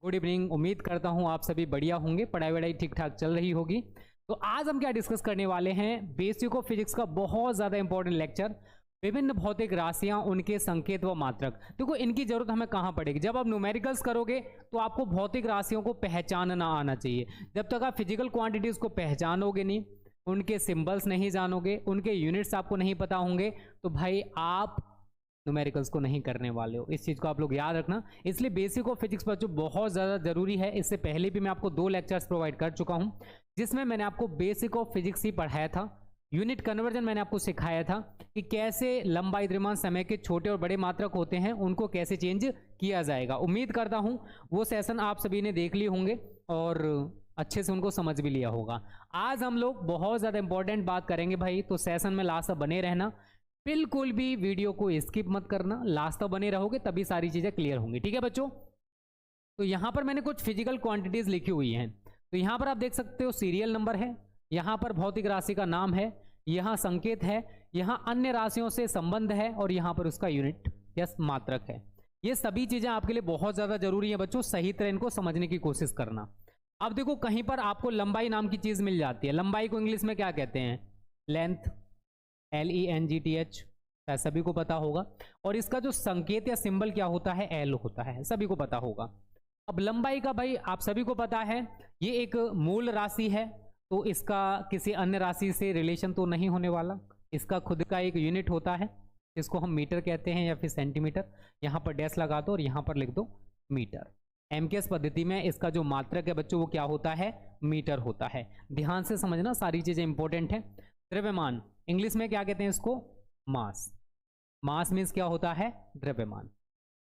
Good evening. उम्मीद करता हूँ आप सभी बढ़िया होंगे, पढ़ाई वढ़ाई ठीक ठाक चल रही होगी। तो आज हम क्या डिस्कस करने वाले हैं, बेसिक ऑफ फिजिक्स का बहुत ज़्यादा इंपॉर्टेंट लेक्चर, विभिन्न भौतिक राशियां, उनके संकेत व मात्रक। देखो इनकी जरूरत हमें कहाँ पड़ेगी, जब आप न्यूमेरिकल्स करोगे तो आपको भौतिक राशियों को पहचानना आना चाहिए। जब तक आप फिजिकल क्वांटिटीज़ को पहचानोगे नहीं, उनके सिंबल्स नहीं जानोगे, उनके यूनिट्स आपको नहीं पता होंगे, तो भाई आप न्यूमेरिकल्स को नहीं करने वाले हो। इस चीज़ को आप लोग याद रखना। इसलिए बेसिक ऑफ फिजिक्स बच्चों बहुत ज़्यादा जरूरी है। इससे पहले भी मैं आपको 2 लेक्चर्स प्रोवाइड कर चुका हूं, जिसमें मैंने आपको बेसिक ऑफ फिजिक्स ही पढ़ाया था। यूनिट कन्वर्जन मैंने आपको सिखाया था कि कैसे लंबाई, द्रव्यमान, समय के छोटे और बड़े मात्रक होते हैं, उनको कैसे चेंज किया जाएगा। उम्मीद करता हूं वो सेशन आप सभी ने देख लिए होंगे और अच्छे से उनको समझ भी लिया होगा। आज हम लोग बहुत ज़्यादा इंपॉर्टेंट बात करेंगे भाई, तो सेशन में लास्ट तक बने रहना, बिल्कुल भी वीडियो को स्किप मत करना, लास्ट तक बने रहोगे तभी सारी चीज़ें क्लियर होंगी। ठीक है बच्चों, तो यहाँ पर मैंने कुछ फिजिकल क्वांटिटीज़ लिखी हुई हैं। तो यहाँ पर आप देख सकते हो सीरियल नंबर है, यहाँ पर भौतिक राशि का नाम है, यहाँ संकेत है, यहाँ अन्य राशियों से संबंध है और यहाँ पर उसका यूनिट या मात्रक है। ये सभी चीज़ें आपके लिए बहुत ज़्यादा जरूरी है बच्चों, सही तरह इनको समझने की कोशिश करना। अब देखो कहीं पर आपको लंबाई नाम की चीज़ मिल जाती है। लंबाई को इंग्लिश में क्या कहते हैं? लेंथ, LENGTH, सभी को पता होगा। और इसका जो संकेत या सिंबल क्या होता है? L होता है, सभी को पता होगा। अब लंबाई का भाई आप सभी को पता है, ये एक मूल राशि है, तो इसका किसी अन्य राशि से रिलेशन तो नहीं होने वाला। इसका खुद का एक यूनिट होता है, इसको हम मीटर कहते हैं या फिर सेंटीमीटर। यहाँ पर डैश लगा दो और यहाँ पर लिख दो मीटर। MKS पद्धति में इसका जो मात्रक है बच्चों वो क्या होता है? मीटर होता है। ध्यान से समझना, सारी चीज़ें इंपॉर्टेंट है। द्रव्यमान इंग्लिश में क्या कहते हैं इसको? मास। मास मीन्स क्या होता है? द्रव्यमान।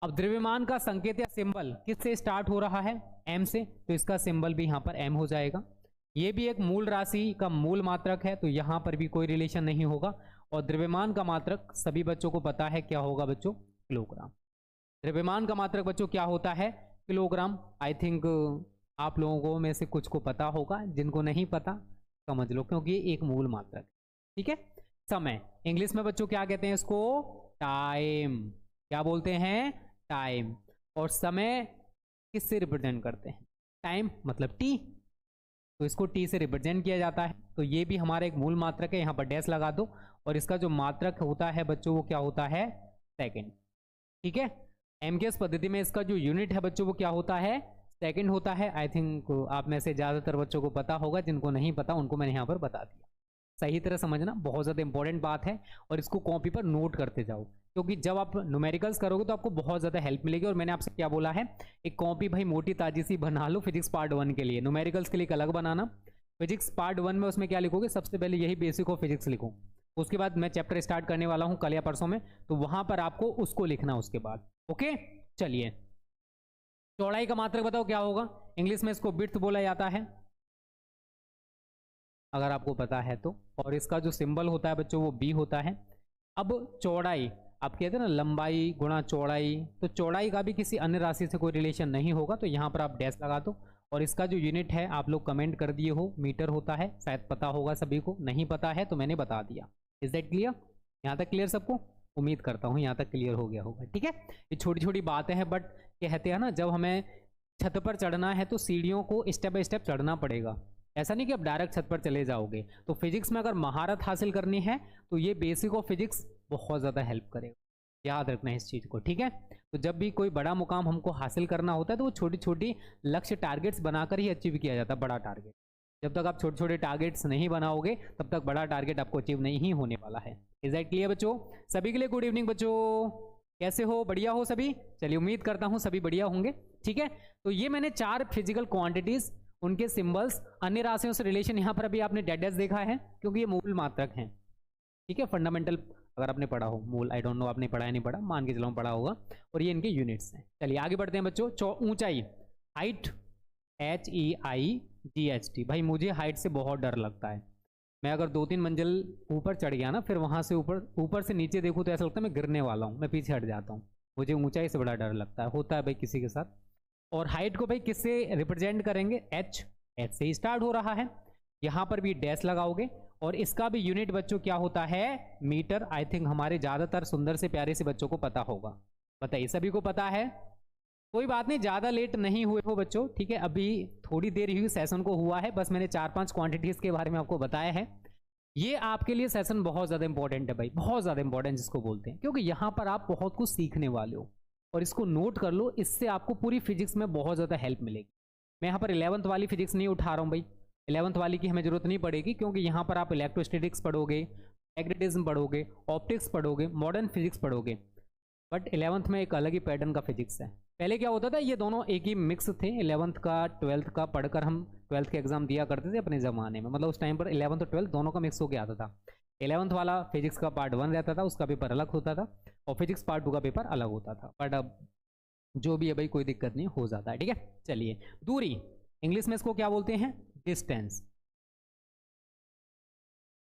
अब द्रव्यमान का संकेत या सिंबल किससे स्टार्ट हो रहा है? M से, तो इसका सिंबल भी यहाँ पर M हो जाएगा। ये भी एक मूल राशि का मूल मात्रक है, तो यहाँ पर भी कोई रिलेशन नहीं होगा। और द्रव्यमान का मात्रक सभी बच्चों को पता है क्या होगा बच्चों? किलोग्राम। द्रव्यमान का मात्रक बच्चों क्या होता है? किलोग्राम। आई थिंक आप लोगों में से कुछ को पता होगा, जिनको नहीं पता समझ लो, क्योंकि ये एक मूल मात्रक। ठीक है। समय इंग्लिश में बच्चों क्या कहते हैं इसको? टाइम। क्या बोलते हैं? टाइम। और समय किससे रिप्रेजेंट करते हैं? टाइम मतलब टी, तो इसको टी से रिप्रेजेंट किया जाता है। तो ये भी हमारा एक मूल मात्रक है, यहाँ पर डैश लगा दो। और इसका जो मात्रक होता है बच्चों वो क्या होता है? सेकेंड। ठीक है। MKS पद्धति में इसका जो यूनिट है बच्चों वो क्या होता है? सेकेंड होता है। आई थिंक आप में से ज़्यादातर बच्चों को पता होगा, जिनको नहीं पता उनको मैंने यहाँ पर बता दिया। सही तरह समझना, बहुत ज़्यादा इंपॉर्टेंट बात है, और इसको कॉपी पर नोट करते जाओ, क्योंकि जब आप न्यूमेरिकल्स करोगे तो आपको बहुत ज़्यादा हेल्प मिलेगी। और मैंने आपसे क्या बोला है, एक कॉपी भाई मोटी ताजी सी बना लो फिजिक्स पार्ट 1 के लिए, न्यूमेरिकल्स के लिए एक अलग बनाना। फिजिक्स पार्ट 1 में उसमें क्या लिखोगे? सबसे पहले यही बेसिक ऑफ फिजिक्स लिखो। उसके बाद मैं चैप्टर स्टार्ट करने वाला हूँ कल या परसों में, तो वहाँ पर आपको उसको लिखना उसके बाद। ओके चलिए, चौड़ाई का मात्रक बताओ क्या होगा? इंग्लिश में इसको विड्थ बोला जाता है, अगर आपको पता है तो। और इसका जो सिंबल होता है बच्चों वो B होता है। अब चौड़ाई, आप कहते हैं ना लंबाई गुणा चौड़ाई, तो चौड़ाई का भी किसी अन्य राशि से कोई रिलेशन नहीं होगा, तो यहाँ पर आप डैश लगा दो। और इसका जो यूनिट है आप लोग कमेंट कर दिए हो, मीटर होता है, शायद पता होगा सभी को, नहीं पता है तो मैंने बता दिया। Is that clear? यहाँ तक क्लियर सबको? उम्मीद करता हूँ यहाँ तक क्लियर हो गया होगा। ठीक है, ये छोटी छोटी बातें हैं, बट कहते हैं ना जब हमें छत पर चढ़ना है तो सीढ़ियों को स्टेप बाय स्टेप चढ़ना पड़ेगा। ऐसा नहीं कि आप डायरेक्ट छत पर चले जाओगे। तो फिजिक्स में अगर महारत हासिल करनी है तो ये बेसिक ऑफ फिजिक्स बहुत ज़्यादा हेल्प करेगा, याद रखना है इस चीज़ को। ठीक है, तो जब भी कोई बड़ा मुकाम हमको हासिल करना होता है तो वो छोटी छोटी लक्ष्य टारगेट्स बनाकर ही अचीव किया जाता है बड़ा टारगेट। जब तक आप छोटे छोटे टारगेट्स नहीं बनाओगे तब तक बड़ा टारगेट आपको अचीव नहीं होने वाला है। इज दैट क्लियर बच्चों? सभी के लिए गुड इवनिंग बच्चों, कैसे हो? बढ़िया हो सभी? चलिए उम्मीद करता हूँ सभी बढ़िया होंगे। ठीक है, तो ये मैंने 4 फिजिकल क्वांटिटीज, उनके सिंबल्स, अन्य राशियों से रिलेशन, यहाँ पर अभी आपने डैश देखा है क्योंकि ये मूल मात्रक हैं। ठीक है, फंडामेंटल अगर आपने पढ़ा हो, मूल आई डोंट नो आपने पढ़ा है नहीं पढ़ा, मान के चलो पढ़ा होगा। और ये इनके यूनिट्स हैं। चलिए आगे बढ़ते हैं बच्चों। ऊंचाई, हाइट, HEIGHT। भाई मुझे हाइट से बहुत डर लगता है। मैं अगर 2-3 मंजिल ऊपर चढ़ गया ना, फिर वहाँ से ऊपर से नीचे देखूँ तो ऐसा लगता है मैं गिरने वाला हूँ, मैं पीछे हट जाता हूँ। मुझे ऊंचाई से बड़ा डर लगता है, होता है भाई किसी के साथ। और हाइट को भाई किससे रिप्रेजेंट करेंगे? H से ही स्टार्ट हो रहा है, यहाँ पर भी डैश लगाओगे। और इसका भी यूनिट बच्चों क्या होता है? मीटर। आई थिंक हमारे ज़्यादातर सुंदर से प्यारे से बच्चों को पता होगा। बताइए सभी को पता है? कोई बात नहीं, ज़्यादा लेट नहीं हुए हो बच्चों, ठीक है। अभी थोड़ी देर ही सेशन को हुआ है, बस मैंने 4-5 क्वांटिटीज़ के बारे में आपको बताया है। ये आपके लिए सेशन बहुत ज़्यादा इंपॉर्टेंट है भाई, बहुत ज़्यादा इंपॉर्टेंट जिसको बोलते हैं, क्योंकि यहाँ पर आप बहुत कुछ सीखने वाले हो और इसको नोट कर लो, इससे आपको पूरी फिजिक्स में बहुत ज़्यादा हेल्प मिलेगी। मैं यहाँ पर 11th वाली फिजिक्स नहीं उठा रहा हूँ भाई, 11th वाली की हमें ज़रूरत नहीं पड़ेगी, क्योंकि यहाँ पर आप इलेक्ट्रोस्टैटिक्स पढ़ोगे, मैग्नेटिज्म पढ़ोगे, ऑप्टिक्स पढ़ोगे, मॉडर्न फिजिक्स पढ़ोगे, बट 11th में एक अलग ही पैटर्न का फिजिक्स है। पहले क्या होता था, ये दोनों एक ही मिक्स थे, 11th का 12th का पढ़कर हम 12th के एग्जाम दिया करते थे अपने ज़माने में, मतलब उस टाइम पर 11th और 12th दोनों का मिक्स होकर आता था। 11th वाला फिजिक्स का पार्ट 1 रहता था, उसका पेपर अलग होता था, और फिजिक्स पार्ट 2 का पेपर अलग होता था। बट अब जो भी है भाई, कोई दिक्कत नहीं, हो जाता है, ठीक है। चलिए, दूरी, इंग्लिश में इसको क्या बोलते हैं, डिस्टेंस।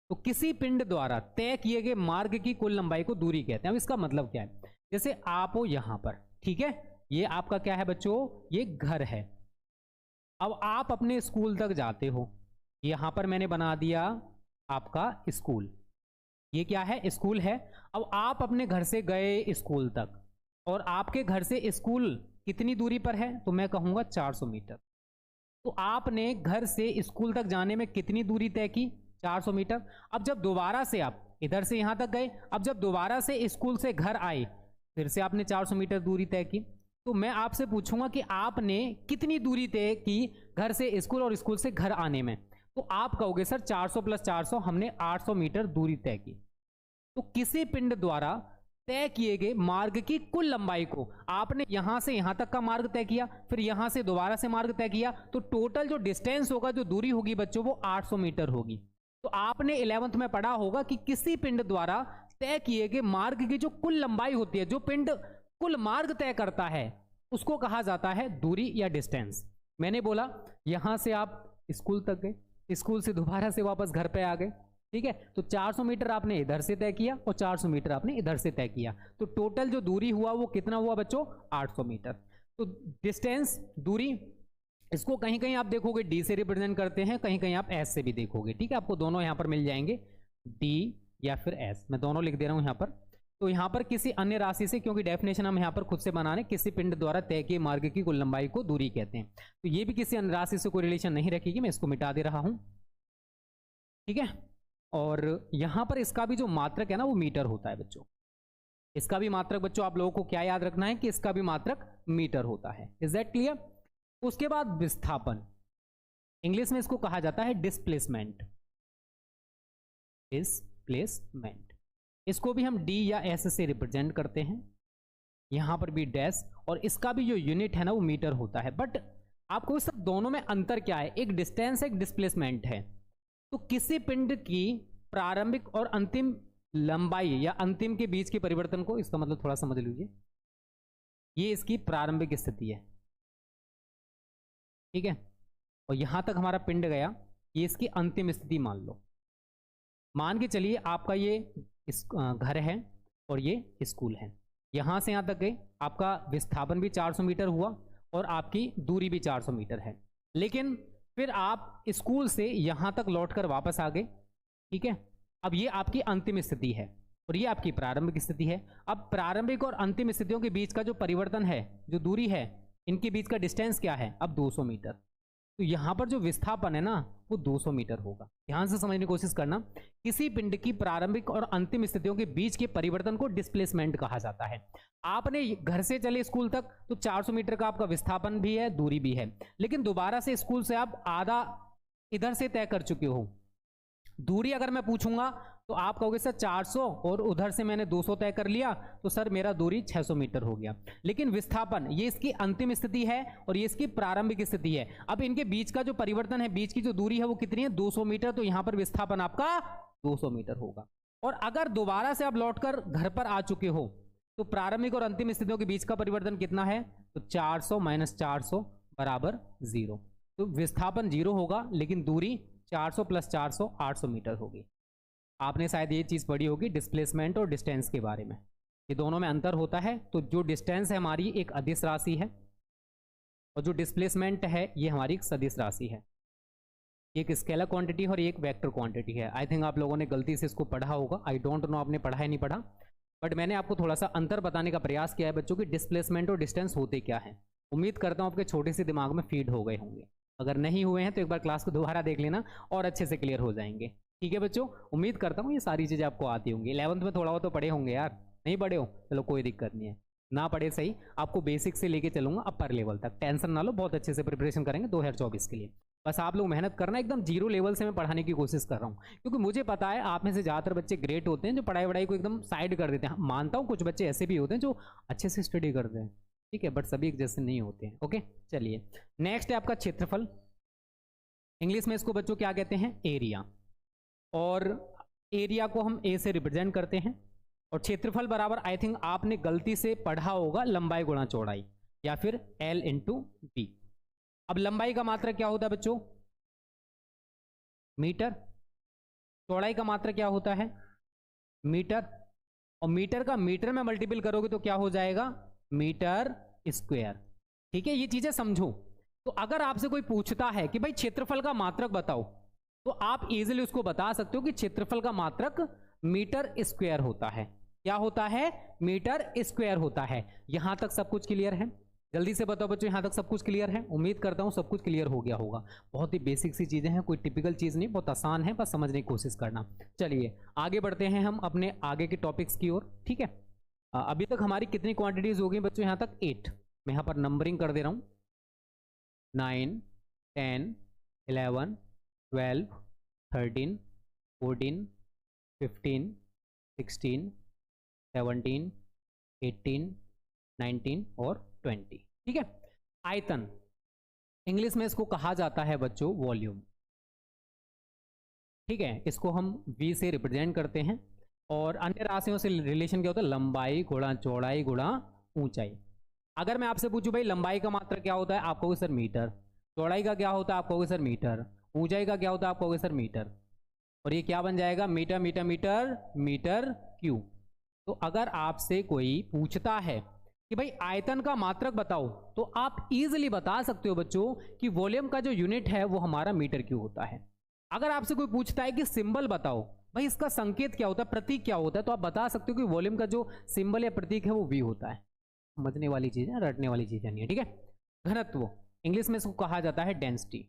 तो किसी पिंड द्वारा तय किए गए मार्ग की कुल लंबाई को दूरी कहते हैं। अब इसका मतलब क्या है, जैसे आप हो यहां पर, ठीक है, ये आपका क्या है बच्चों, ये घर है। अब आप अपने स्कूल तक जाते हो, यहां पर मैंने बना दिया आपका स्कूल, ये क्या है, स्कूल है। अब आप अपने घर से गए स्कूल तक, और आपके घर से स्कूल कितनी दूरी पर है, तो मैं कहूंगा 400 मीटर। तो आपने घर से स्कूल तक जाने में कितनी दूरी तय की, 400 मीटर। अब जब दोबारा से आप इधर से यहां तक गए, अब जब दोबारा से स्कूल से घर आए, फिर से आपने 400 मीटर दूरी तय की। तो मैं आपसे पूछूंगा कि आपने कितनी दूरी तय की घर से स्कूल और स्कूल से घर आने में, तो आप कहोगे सर 400 + 400, हमने 800 मीटर दूरी तय की। तो किसी पिंड द्वारा तय किए गए मार्ग की कुल लंबाई को, आपने यहां से यहां तक का मार्ग तय किया, फिर यहां से दोबारा से मार्ग तय किया, तो टोटल जो डिस्टेंस होगा, जो दूरी होगी बच्चों, वो 800 मीटर होगी। तो आपने 11th में पढ़ा होगा कि किसी पिंड द्वारा तय किए गए मार्ग की जो कुल लंबाई होती है, जो पिंड कुल मार्ग तय करता है, उसको कहा जाता है दूरी या डिस्टेंस। मैंने बोला यहां से आप स्कूल तक गए, स्कूल से दोबारा से वापस घर पे आ गए, ठीक है, तो 400 मीटर आपने इधर से तय किया और 400 मीटर आपने इधर से तय किया, तो टोटल जो दूरी हुआ वो कितना हुआ बच्चों, 800 मीटर। तो डिस्टेंस, दूरी, इसको कहीं कहीं आप देखोगे डी से रिप्रेजेंट करते हैं, कहीं कहीं आप एस से भी देखोगे, ठीक है, आपको दोनों यहां पर मिल जाएंगे, डी या फिर एस, मैं दोनों लिख दे रहा हूं यहां पर। तो यहां पर किसी अन्य राशि से, क्योंकि डेफिनेशन हम यहां पर खुद से बना रहे हैं, किसी पिंड द्वारा तय किए मार्ग की कुल लंबाई को दूरी कहते हैं। तो ये भी किसी अन्य राशि से कोई रिलेशन नहीं रखेगी, मैं इसको मिटा दे रहा हूं, ठीक है। और यहां पर इसका भी जो मात्रक है ना, वो मीटर होता है बच्चों, इसका भी मात्रक बच्चों आप लोगों को क्या याद रखना है कि इसका भी मात्रक मीटर होता है। Is that clear? उसके बाद विस्थापन, इंग्लिश में इसको कहा जाता है डिस्प्लेसमेंट, डिस्प्लेसमेंट, इसको भी हम डी या एस से रिप्रेजेंट करते हैं, यहां पर भी डैश, और इसका भी जो यूनिट है ना वो मीटर होता है। बट आपको इस सब दोनों में अंतर क्या है, एक डिस्टेंस एक डिस्प्लेसमेंट है। तो किसी पिंड की प्रारंभिक और अंतिम लंबाई या अंतिम के बीच के परिवर्तन को, इसका मतलब थोड़ा समझ लीजिए, ये इसकी प्रारंभिक स्थिति है, ठीक है, और यहां तक हमारा पिंड गया, ये इसकी अंतिम स्थिति मान लो। मान के चलिए आपका ये इस घर है और ये स्कूल है, यहां से यहां तक गए, आपका विस्थापन भी 400 मीटर हुआ और आपकी दूरी भी 400 मीटर है। लेकिन फिर आप स्कूल से यहां तक लौटकर वापस आ गए, ठीक है, अब ये आपकी अंतिम स्थिति है और ये आपकी प्रारंभिक स्थिति है। अब प्रारंभिक और अंतिम स्थितियों के बीच का जो परिवर्तन है, जो दूरी है, इनके बीच का डिस्टेंस क्या है, अब 200 मीटर। तो यहां पर जो विस्थापन है ना वो 200 मीटर होगा। ध्यान से समझने की कोशिश करना, किसी पिंड की प्रारंभिक और अंतिम स्थितियों के बीच के परिवर्तन को डिस्प्लेसमेंट कहा जाता है। आपने घर से चले स्कूल तक तो 400 मीटर का आपका विस्थापन भी है, दूरी भी है, लेकिन दोबारा से स्कूल से आप आधा इधर से तय कर चुके हो। दूरी अगर मैं पूछूंगा तो आप कहोगे सर 400 और उधर से मैंने 200 तय कर लिया, तो सर मेरा दूरी 600 मीटर हो गया। लेकिन विस्थापन, ये इसकी अंतिम स्थिति है और ये इसकी प्रारंभिक स्थिति है। अब इनके बीच का जो परिवर्तन है, बीच की जो दूरी है वो कितनी है, 200 मीटर। तो यहां पर विस्थापन आपका 200 मीटर होगा। और अगर दोबारा से आप लौटकर घर पर आ चुके हो तो प्रारंभिक और अंतिम स्थितियों के बीच का परिवर्तन कितना है, तो 400 - 400 बराबर 0। तो विस्थापन 0 होगा, लेकिन दूरी 400 + 400 800 मीटर होगी। आपने शायद ये चीज़ पढ़ी होगी डिस्प्लेसमेंट और डिस्टेंस के बारे में, ये दोनों में अंतर होता है। तो जो डिस्टेंस है हमारी एक अदिश राशि है और जो डिस्प्लेसमेंट है ये हमारी एक सदिश राशि है। एक स्केलर क्वांटिटी और एक वेक्टर क्वांटिटी है। आई थिंक आप लोगों ने गलती से इसको पढ़ा होगा, आई डोंट नो आपने पढ़ा है नहीं पढ़ा, बट मैंने आपको थोड़ा सा अंतर बताने का प्रयास किया है बच्चों की डिस्प्लेसमेंट और डिस्टेंस होते क्या है। उम्मीद करता हूँ आपके छोटे से दिमाग में फीड हो गए होंगे। अगर नहीं हुए हैं तो एक बार क्लास को दोबारा देख लेना और अच्छे से क्लियर हो जाएंगे। ठीक है बच्चों, उम्मीद करता हूँ ये सारी चीज़ें आपको आती होंगी। 11th में थोड़ा बहुत तो पढ़े होंगे यार, नहीं पढ़े हो चलो कोई दिक्कत नहीं है, ना पढ़े सही, आपको बेसिक से लेके चलूंगा अपर लेवल तक, टेंशन ना लो, बहुत अच्छे से प्रिपरेशन करेंगे 2024 के लिए। बस आप लोग मेहनत करना, एकदम जीरो लेवल से मैं पढ़ाने की कोशिश कर रहा हूँ, क्योंकि मुझे पता है आप में से ज़्यादातर बच्चे ग्रेट होते हैं जो पढ़ाई वढ़ाई को एकदम साइड कर देते हैं। मानता हूँ कुछ बच्चे ऐसे भी होते हैं जो अच्छे से स्टडी करते हैं, ठीक है, बट सभी एक जैसे नहीं होते हैं। ओके चलिए, नेक्स्ट है आपका क्षेत्रफल। इंग्लिश में इसको बच्चों क्या कहते हैं, एरिया, और एरिया को हम ए से रिप्रेजेंट करते हैं। और क्षेत्रफल बराबर आई थिंक आपने गलती से पढ़ा होगा लंबाई गुणा चौड़ाई, या फिर L इंटू बी। अब लंबाई का मात्रक क्या होता है बच्चों, मीटर। चौड़ाई का मात्रक क्या होता है, मीटर। और मीटर का मीटर में मल्टीपल करोगे तो क्या हो जाएगा, मीटर स्क्वायर। ठीक है, ये चीजें समझो। तो अगर आपसे कोई पूछता है कि भाई क्षेत्रफल का मात्रक बताओ, तो आप इजीली उसको बता सकते हो कि क्षेत्रफल का मात्रक मीटर स्क्वायर होता है। क्या होता है, मीटर स्क्वायर होता है। यहां तक सब कुछ क्लियर है, जल्दी से बताओ बच्चों, यहां तक सब कुछ क्लियर है। उम्मीद करता हूं सब कुछ क्लियर हो गया होगा। बहुत ही बेसिक सी चीजें हैं, कोई टिपिकल चीज नहीं, बहुत आसान है, बस समझने की कोशिश करना। चलिए आगे बढ़ते हैं हम अपने आगे के टॉपिक्स की ओर। ठीक है, अभी तक हमारी कितनी क्वांटिटीज हो गई बच्चों, यहां तक 8। मैं यहां पर नंबरिंग कर दे रहा हूं, 9, 10, 11, 12, 13, 14, 15, 16, 17, 18, 19 और 20। ठीक है, आयतन, इंग्लिश में इसको कहा जाता है बच्चों वॉल्यूम। ठीक है, इसको हम V से रिप्रेजेंट करते हैं। और अन्य राशियों से रिलेशन क्या होता है, लंबाई गुणा चौड़ाई गुणा ऊंचाई। अगर मैं आपसे पूछूं भाई लंबाई का मात्रक क्या होता है, आप कहोगे सर मीटर। चौड़ाई का क्या होता है, आप कहोगे सर मीटर। ऊंचाई का क्या होता है, आप कहोगे सर मीटर। और ये क्या बन जाएगा, metre metre metre metre cube. तो अगर आपसे कोई पूछता है कि भाई आयतन का मात्रक बताओ, तो आप इजीली बता सकते हो बच्चों कि वॉल्यूम का जो यूनिट है वो हमारा मीटर क्यूब होता है। अगर आपसे कोई पूछता है कि सिंबल बताओ, भाई इसका संकेत क्या होता है, प्रतीक क्या होता है, तो आप बता सकते हो कि वॉल्यूम का जो सिंबल या प्रतीक है वो V होता है। समझने वाली चीज है, रटने वाली चीज नहीं है। ठीक है, घनत्व, इंग्लिश में इसको कहा जाता है डेंसिटी।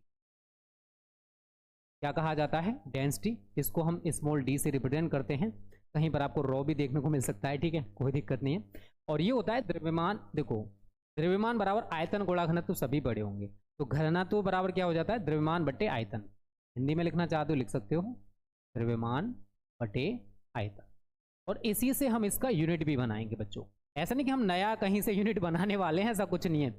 क्या कहा जाता है, डेंसिटी। इसको हम स्मॉल d से रिप्रेजेंट करते हैं। कहीं पर आपको रॉ भी देखने को मिल सकता है, ठीक है, कोई दिक्कत नहीं है। और ये होता है द्रव्यमान। देखो, द्रव्यमान बराबर आयतन गुणा घनत्व, सभी बड़े होंगे, तो घनत्व बराबर क्या हो जाता है, द्रव्यमान बटे आयतन। हिंदी में लिखना चाहते हो लिख सकते हो, द्रव्यमान बटे आयतन। और इसी से हम इसका यूनिट भी बनाएंगे बच्चों। ऐसा नहीं कि हम नया कहीं से यूनिट बनाने वाले हैं, ऐसा कुछ नहीं है,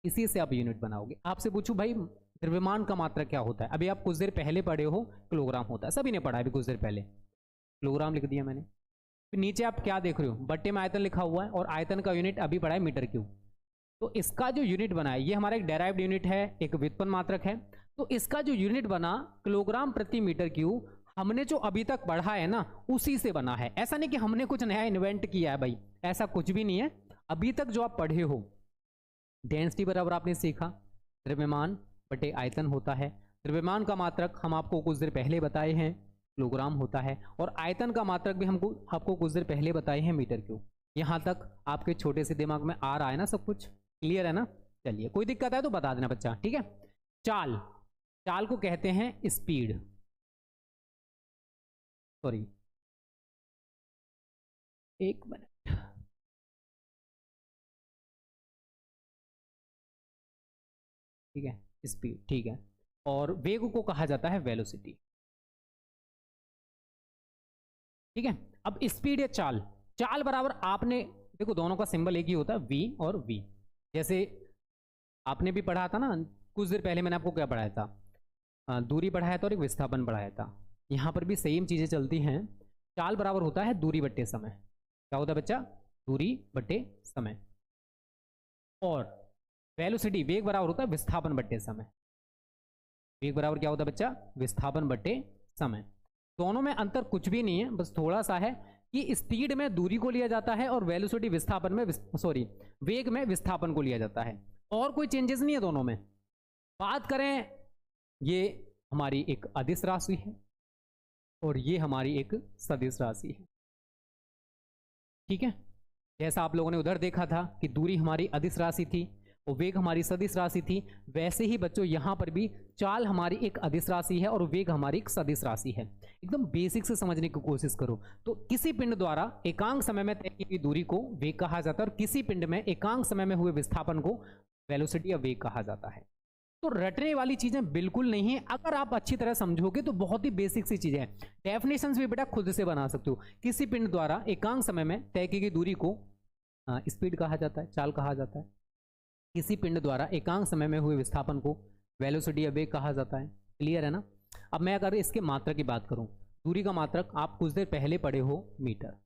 इसी से आप यूनिट बनाओगे। आपसे पूछूं भाई द्रव्यमान का मात्रक क्या होता है, अभी आप कुछ देर पहले पढ़े हो किलोग्राम होता है, सभी ने पढ़ा है अभी कुछ देर पहले, किलोग्राम लिख दिया मैंने। फिर नीचे आप क्या देख रहे हो, बट्टे में आयतन लिखा हुआ है, और आयतन का यूनिट अभी पढ़ा है मीटर क्यूब। तो इसका जो यूनिट बना है, ये हमारा एक डेराइव्ड यूनिट है, एक व्युत्पन्न मात्रक है। तो इसका जो यूनिट बना किलोग्राम प्रति मीटर क्यूब, हमने जो अभी तक पढ़ा है ना उसी से बना है। ऐसा नहीं कि हमने कुछ नया इन्वेंट किया है भाई, ऐसा कुछ भी नहीं है। अभी तक जो आप पढ़े हो, डेंसिटी बराबर आपने सीखा द्रव्यमान बटे आयतन होता है। द्रव्यमान का मात्रक हम आपको कुछ देर पहले बताए हैं, किलोग्राम होता है। और आयतन का मात्रक भी हमको आपको कुछ देर पहले बताए हैं, मीटर क्यूब। यहाँ तक आपके छोटे से दिमाग में आ रहा है ना, सब कुछ क्लियर है ना। चलिए, कोई दिक्कत है तो बता देना बच्चा, ठीक है। चाल, चाल को कहते हैं स्पीड, सॉरी एक मिनट, ठीक है, स्पीड, ठीक है। और वेग को कहा जाता है वेलोसिटी, ठीक है। अब स्पीड या चाल, चाल बराबर आपने देखो दोनों का सिंबल एक ही होता है, V और V। जैसे आपने भी पढ़ा था ना कुछ देर पहले, मैंने आपको क्या पढ़ाया था, दूरी बढ़ाया था और एक विस्थापन बढ़ाया था। यहाँ पर भी सेम चीजें चलती हैं। चाल बराबर होता है दूरी बट्टे समय। क्या होता है बच्चा, दूरी बट्टे समय। और वेलोसिटी, वेग बराबर होता है विस्थापन बट्टे समय। वेग बराबर क्या होता है बच्चा, विस्थापन बट्टे समय। दोनों में अंतर कुछ भी नहीं है, बस थोड़ा सा है कि स्पीड में दूरी को लिया जाता है और वेलोसिटी विस्थापन में, सॉरी वेग में विस्थापन को लिया जाता है, और कोई चेंजेस नहीं है दोनों में। बात करें, ये हमारी एक अदिश राशि है और ये हमारी एक सदिश राशि है, ठीक है। जैसा आप लोगों ने उधर देखा था कि दूरी हमारी अदिश राशि थी और वेग हमारी सदिश राशि थी, वैसे ही बच्चों यहाँ पर भी चाल हमारी एक अदिश राशि है और वेग हमारी एक सदिश राशि है। एकदम बेसिक से समझने की कोशिश करो। तो किसी पिंड द्वारा एकांक समय में तय की गई दूरी को वेग कहा जाता है और किसी पिंड में एकांक समय में हुए विस्थापन को वेलोसिटी या वेग कहा जाता है। तो रटने वाली चीजें बिल्कुल नहीं है, अगर आप अच्छी तरह समझोगे तो बहुत ही बेसिक सी चीजें हैं। डेफिनेशंस भी बेटा खुद से बना सकते हो। किसी पिंड द्वारा एकांक समय में तय की गई दूरी को स्पीड कहा जाता है, चाल कहा जाता है। किसी पिंड द्वारा एकांक समय में हुए विस्थापन को वेलोसिटी या वेग कहा जाता है। क्लियर है ना? अब मैं अगर इसके मात्रक की बात करूं, दूरी का मात्रक आप कुछ देर पहले पढ़े हो मीटर,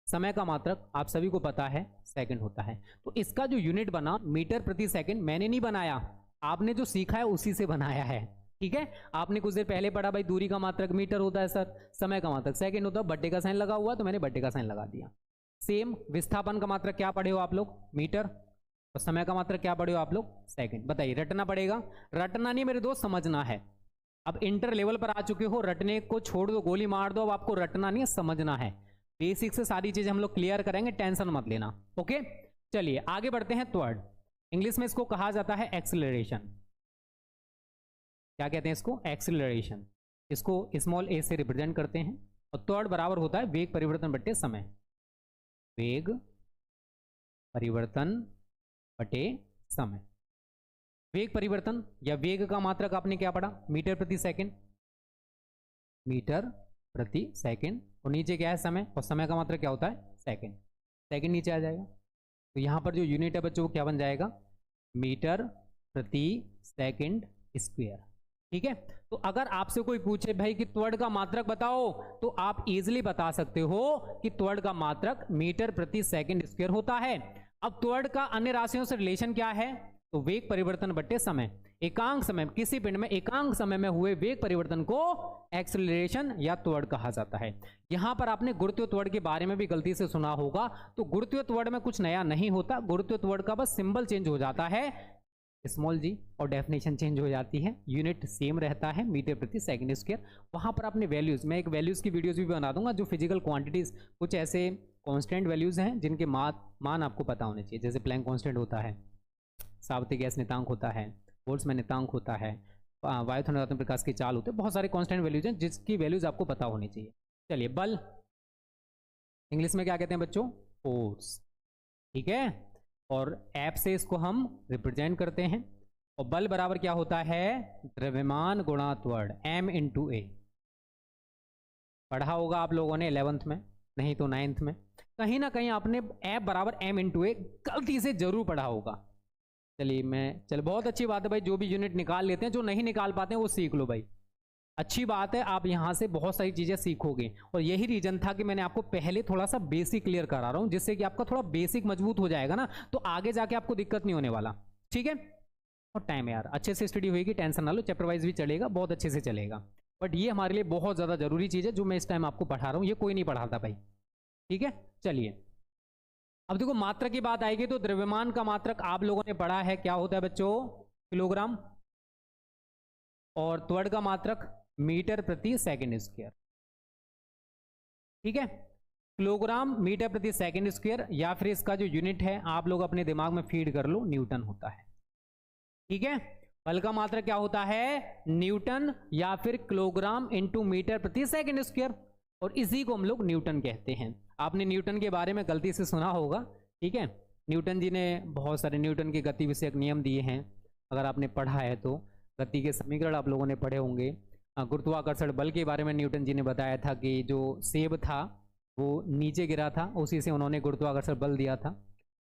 समय का मात्रक आप सभी को पता है सेकंड होता है। तो इसका जो यूनिट बना मीटर प्रति सेकंड, मैंने नहीं बनाया, आपने जो सीखा है उसी से बनाया है। ठीक है, आपने कुछ देर पहले पढ़ा भाई दूरी का मात्रक मीटर होता है सर, समय का मात्रक सेकंड होता है, बट्टे का साइन लगा हुआ तो मैंने बट्टे का साइन लगा दिया। सेम विस्थापन का मात्रक क्या पढ़े हो आप लोग? मीटर। और समय का मात्रक क्या पढ़े हो आप लोग? सेकंड। बताइए, रटना पड़ेगा? रटना नहीं मेरे दोस्त, समझना है। अब इंटर लेवल पर आ चुके हो, रटने को छोड़ दो, गोली मार दो, अब आपको रटना नहीं है, समझना है। बेसिक से सारी चीजें हम लोग क्लियर करेंगे, टेंशन मत लेना। ओके, चलिए आगे बढ़ते हैं। त्वरण, इंग्लिश में इसको कहा जाता है एक्सीलरेशन। क्या कहते हैं इसको? एक्सीलरेशन। इसको स्मॉल ए से रिप्रेजेंट करते हैं। और त्वरण बराबर होता है वेग परिवर्तन बट्टे समय। वेग परिवर्तन बटे समय। वेग परिवर्तन या वेग का मात्रक आपने क्या पढ़ा? मीटर प्रति सेकंड। मीटर प्रति सेकंड। और नीचे क्या है? समय। और समय का मात्रक क्या होता है? सेकंड। सेकंड नीचे आ जाएगा। तो यहां पर जो यूनिट है बच्चों वो क्या बन जाएगा? मीटर प्रति सेकंड स्क्वायर। ठीक है, तो अगर आपसे कोई पूछे भाई कि त्वरण का मात्रक बताओ, तो आप इजीली बता सकते हो कि त्वरण का मात्रक मीटर प्रति सेकंड स्क्वायर होता है। अब त्वरण का अन्य राशियों से रिलेशन क्या है? तो वेग परिवर्तन बट्टे समय। एकांक समय, किसी पिंड में एकांक समय में हुए वेग परिवर्तन को एक्सेलरेशन या त्वरण कहा जाता है। यहां पर आपने गुरुत्वीय त्वरण के बारे में भी गलती से सुना होगा, तो गुरुत्वीय त्वरण में कुछ नया नहीं होता। गुरुत्वीय त्वरण का बस सिंबल चेंज हो जाता है स्मॉल जी, और डेफिनेशन चेंज हो जाती है, यूनिट सेम रहता है मीटर प्रति सेकंड स्क्वायर। वहां पर आपने वैल्यूज, मैं एक वैल्यूज की वीडियोज भी बना दूंगा, जो फिजिकल क्वांटिटीज कुछ ऐसे कांस्टेंट वैल्यूज हैं जिनके मान आपको पता होने चाहिए। जैसे प्लैंक कांस्टेंट होता है, सावर्ती गैस नियतांक होता है, बोल्ट्जमैन नियतांक होता है, वायुथर्मोडायनामिक प्रकाश की चाल होते हैं, बहुत सारे कांस्टेंट वैल्यूज हैं जिसकी वैल्यूज आपको पता होनी चाहिए। चलिए, बल इंग्लिश में क्या कहते हैं बच्चों? फोर्स। ठीक है, और एफ से इसको हम रिप्रेजेंट करते हैं। और बल बराबर क्या होता है? द्रव्यमान गुणा त्वरण, m इंटू ए। पढ़ा होगा आप लोगों ने 11th में, नहीं तो 9th में, कहीं ना कहीं आपने F बराबर m इंटू ए गलती से जरूर पढ़ा होगा। चलिए बहुत अच्छी बात है भाई, जो भी यूनिट निकाल लेते हैं, जो नहीं निकाल पाते हैं वो सीख लो भाई। अच्छी बात है, आप यहां से बहुत सारी चीजें सीखोगे। और यही रीजन था कि मैंने आपको पहले थोड़ा सा बेसिक क्लियर करा रहा हूं, जिससे कि आपका थोड़ा बेसिक मजबूत हो जाएगा ना, तो आगे जाके आपको दिक्कत नहीं होने वाला। ठीक है, और टाइम यार अच्छे से स्टडी होगी, टेंशन ना लो, चैप्टर वाइज भी चलेगा, बहुत अच्छे से चलेगा। बट ये हमारे लिए बहुत ज्यादा जरूरी चीज है जो मैं इस टाइम आपको पढ़ा रहा हूँ, ये कोई नहीं पढ़ाता भाई। ठीक है, चलिए अब देखो मात्रक की बात आएगी तो द्रव्यमान का मात्रक आप लोगों ने पढ़ा है, क्या होता है बच्चों? किलोग्राम। और त्वरण का मात्रक मीटर प्रति सेकंड स्क्वायर। ठीक है, किलोग्राम मीटर प्रति सेकंड स्क्वायर, या फिर इसका जो यूनिट है आप लोग अपने दिमाग में फीड कर लो, न्यूटन होता है। ठीक है, बल का मात्रक क्या होता है? न्यूटन या फिर किलोग्राम इंटू मीटर प्रति सेकंड स्क्वायर, और इसी को हम लोग न्यूटन कहते हैं। आपने न्यूटन के बारे में गलती से सुना होगा। ठीक है, न्यूटन जी ने बहुत सारे न्यूटन के गति विषयक नियम दिए हैं, अगर आपने पढ़ा है तो। गति के समीकरण आप लोगों ने पढ़े होंगे। गुरुत्वाकर्षण बल के बारे में न्यूटन जी ने बताया था कि जो सेब था वो नीचे गिरा था, उसी से उन्होंने गुरुत्वाकर्षण बल दिया था।